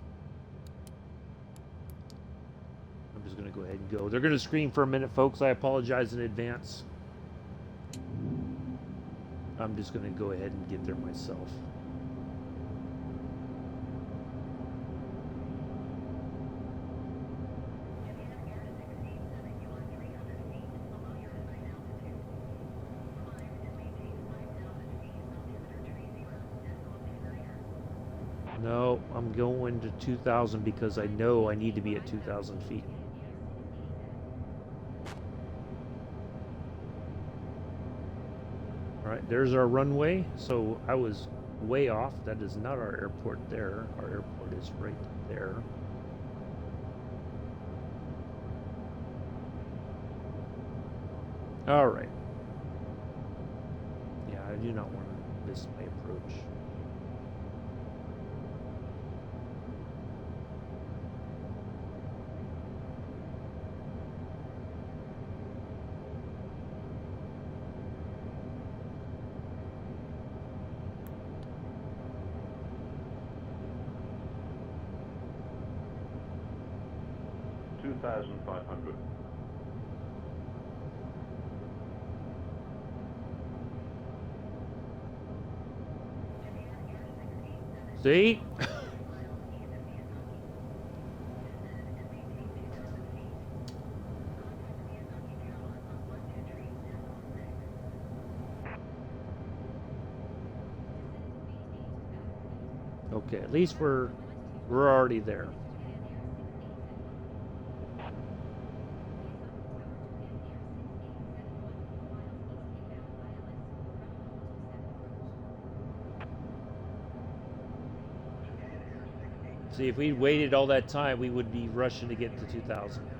Speaker 1: I'm just going to go ahead and go. They're going to scream for a minute, folks. I apologize in advance. I'm just going to go ahead and get there myself. No, I'm going to 2,000 because I know I need to be at 2,000 feet. All right, there's our runway. So I was way off. That is not our airport there. Our airport is right there. All right. Yeah, I do not want to miss my approach.
Speaker 2: $2,500.
Speaker 1: See? Okay, at least we're already there. See, if we waited all that time, we would be rushing to get to 2,000.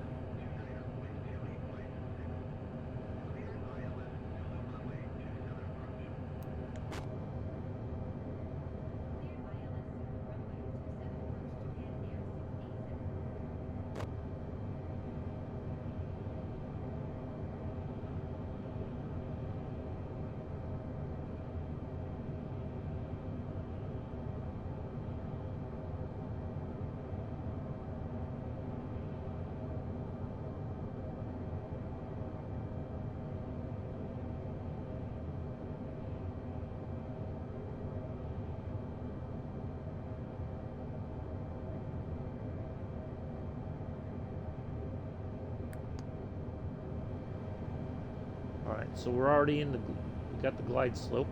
Speaker 1: Alright, so we're already in the, we got the glide slope.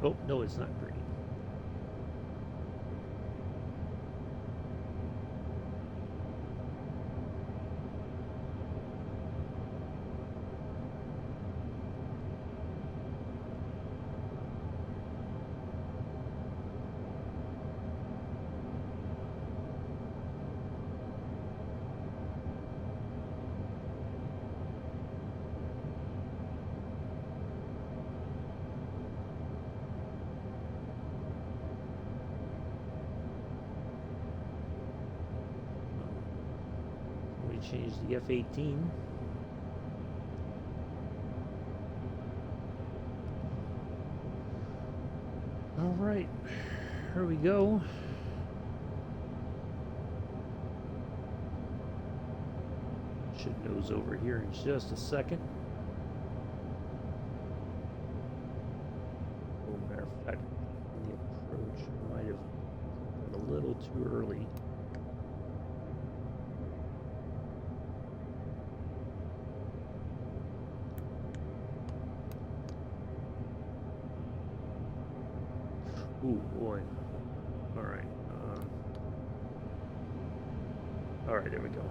Speaker 1: Oh, no, it's not green. Change the F-18. All right, here we go. Should nose over here in just a second. Oh, matter of fact, the approach might have been a little too early. Ooh, boy. Alright. Alright, there we go.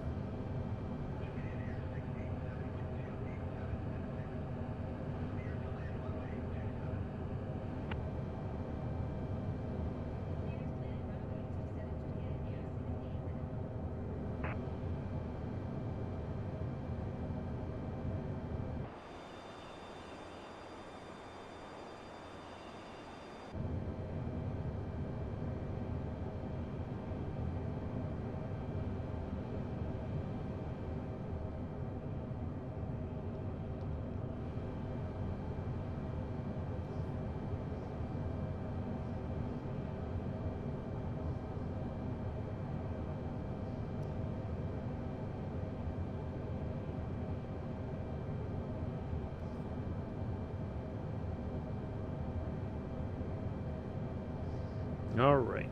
Speaker 1: All right.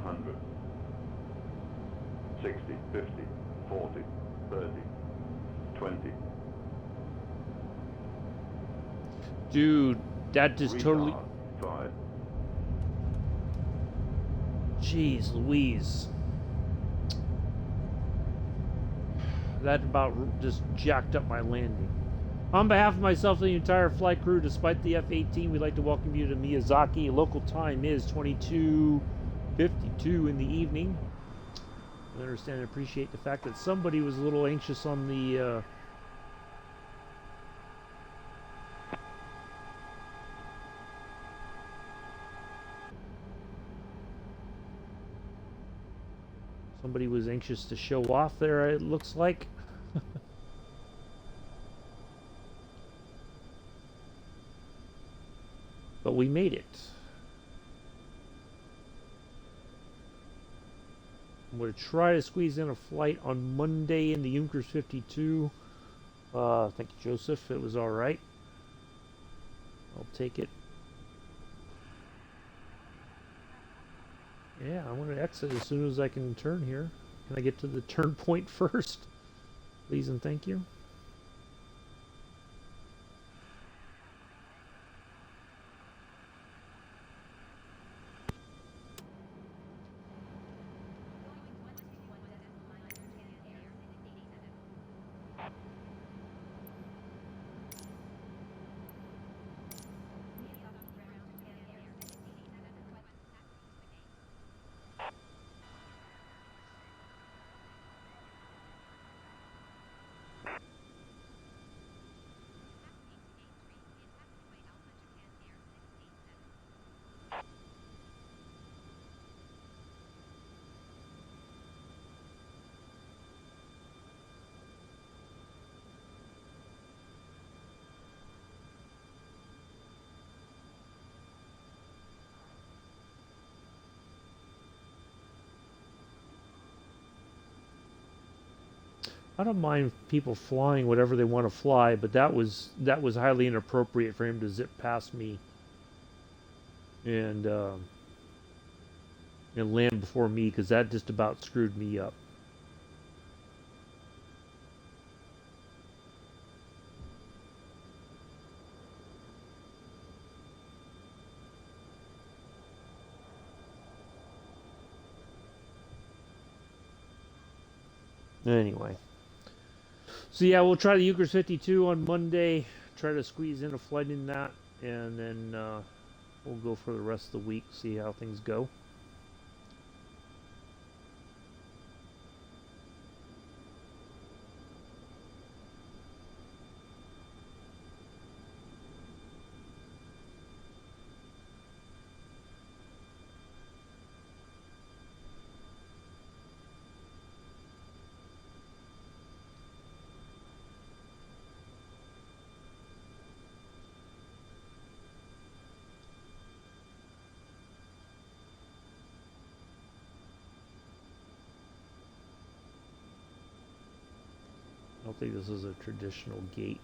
Speaker 2: 100. 60, 50, 40, 30, 20.
Speaker 1: Dude, that just totally...
Speaker 2: 5.
Speaker 1: Jeez Louise. That about just jacked up my landing. On behalf of myself and the entire flight crew, despite the F-18, we'd like to welcome you to Miyazaki. Local time is 22:52 in the evening. I understand and appreciate the fact that somebody was a little anxious on the... Somebody was anxious to show off there, it looks like. But we made it. I'm going to try to squeeze in a flight on Monday in the Junkers 52. Thank you, Joseph. It was all right. I'll take it. Yeah, I want to exit as soon as I can turn here. Can I get to the turn point first? Please and thank you. I don't mind people flying whatever they want to fly, but that was highly inappropriate for him to zip past me and land before me, because that just about screwed me up. Anyway. So yeah, we'll try the Junkers 52 on Monday. Try to squeeze in a flight in that, and then we'll go for the rest of the week. See how things go. I don't think this is a traditional gate.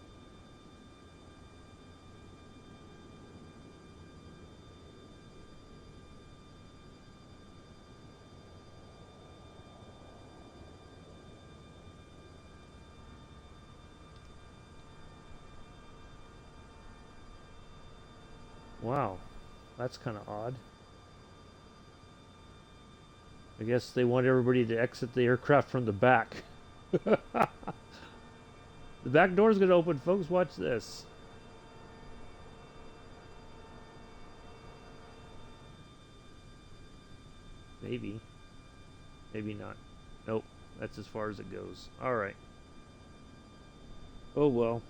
Speaker 1: Wow, that's kind of odd. I guess they want everybody to exit the aircraft from the back. The back door's gonna open, folks. Watch this. Maybe. Maybe not. Nope. That's as far as it goes. Alright. Oh well.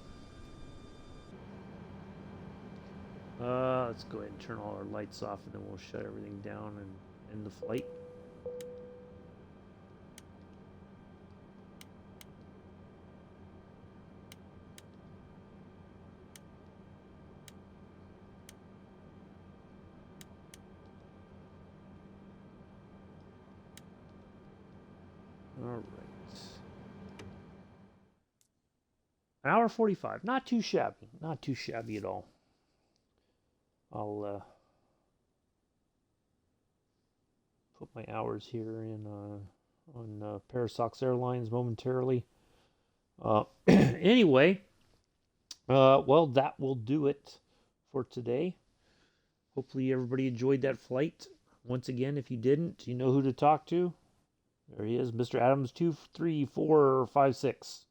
Speaker 1: Let's go ahead and turn all our lights off, and then we'll shut everything down and end the flight. Alright. An hour 45. Not too shabby. Not too shabby at all. I'll put my hours here in on Parasox Airlines momentarily. Anyway, well, that will do it for today. Hopefully everybody enjoyed that flight. Once again, if you didn't, you know who to talk to. There he is, Mr. Adams 23456.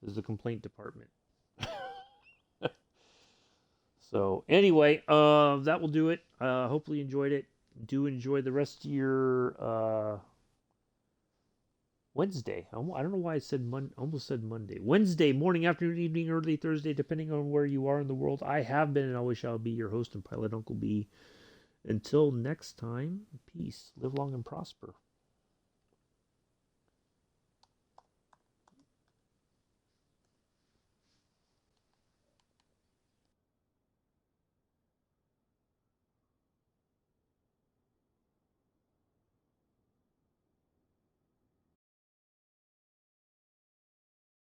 Speaker 1: This is the complaint department. So anyway, that will do it. Hopefully you enjoyed it. Do enjoy the rest of your Wednesday. I don't know why I said almost said Monday. Wednesday, morning, afternoon, evening, early Thursday, depending on where you are in the world. I have been and always shall be your host and pilot, Uncle B. Until next time, peace. Live long and prosper.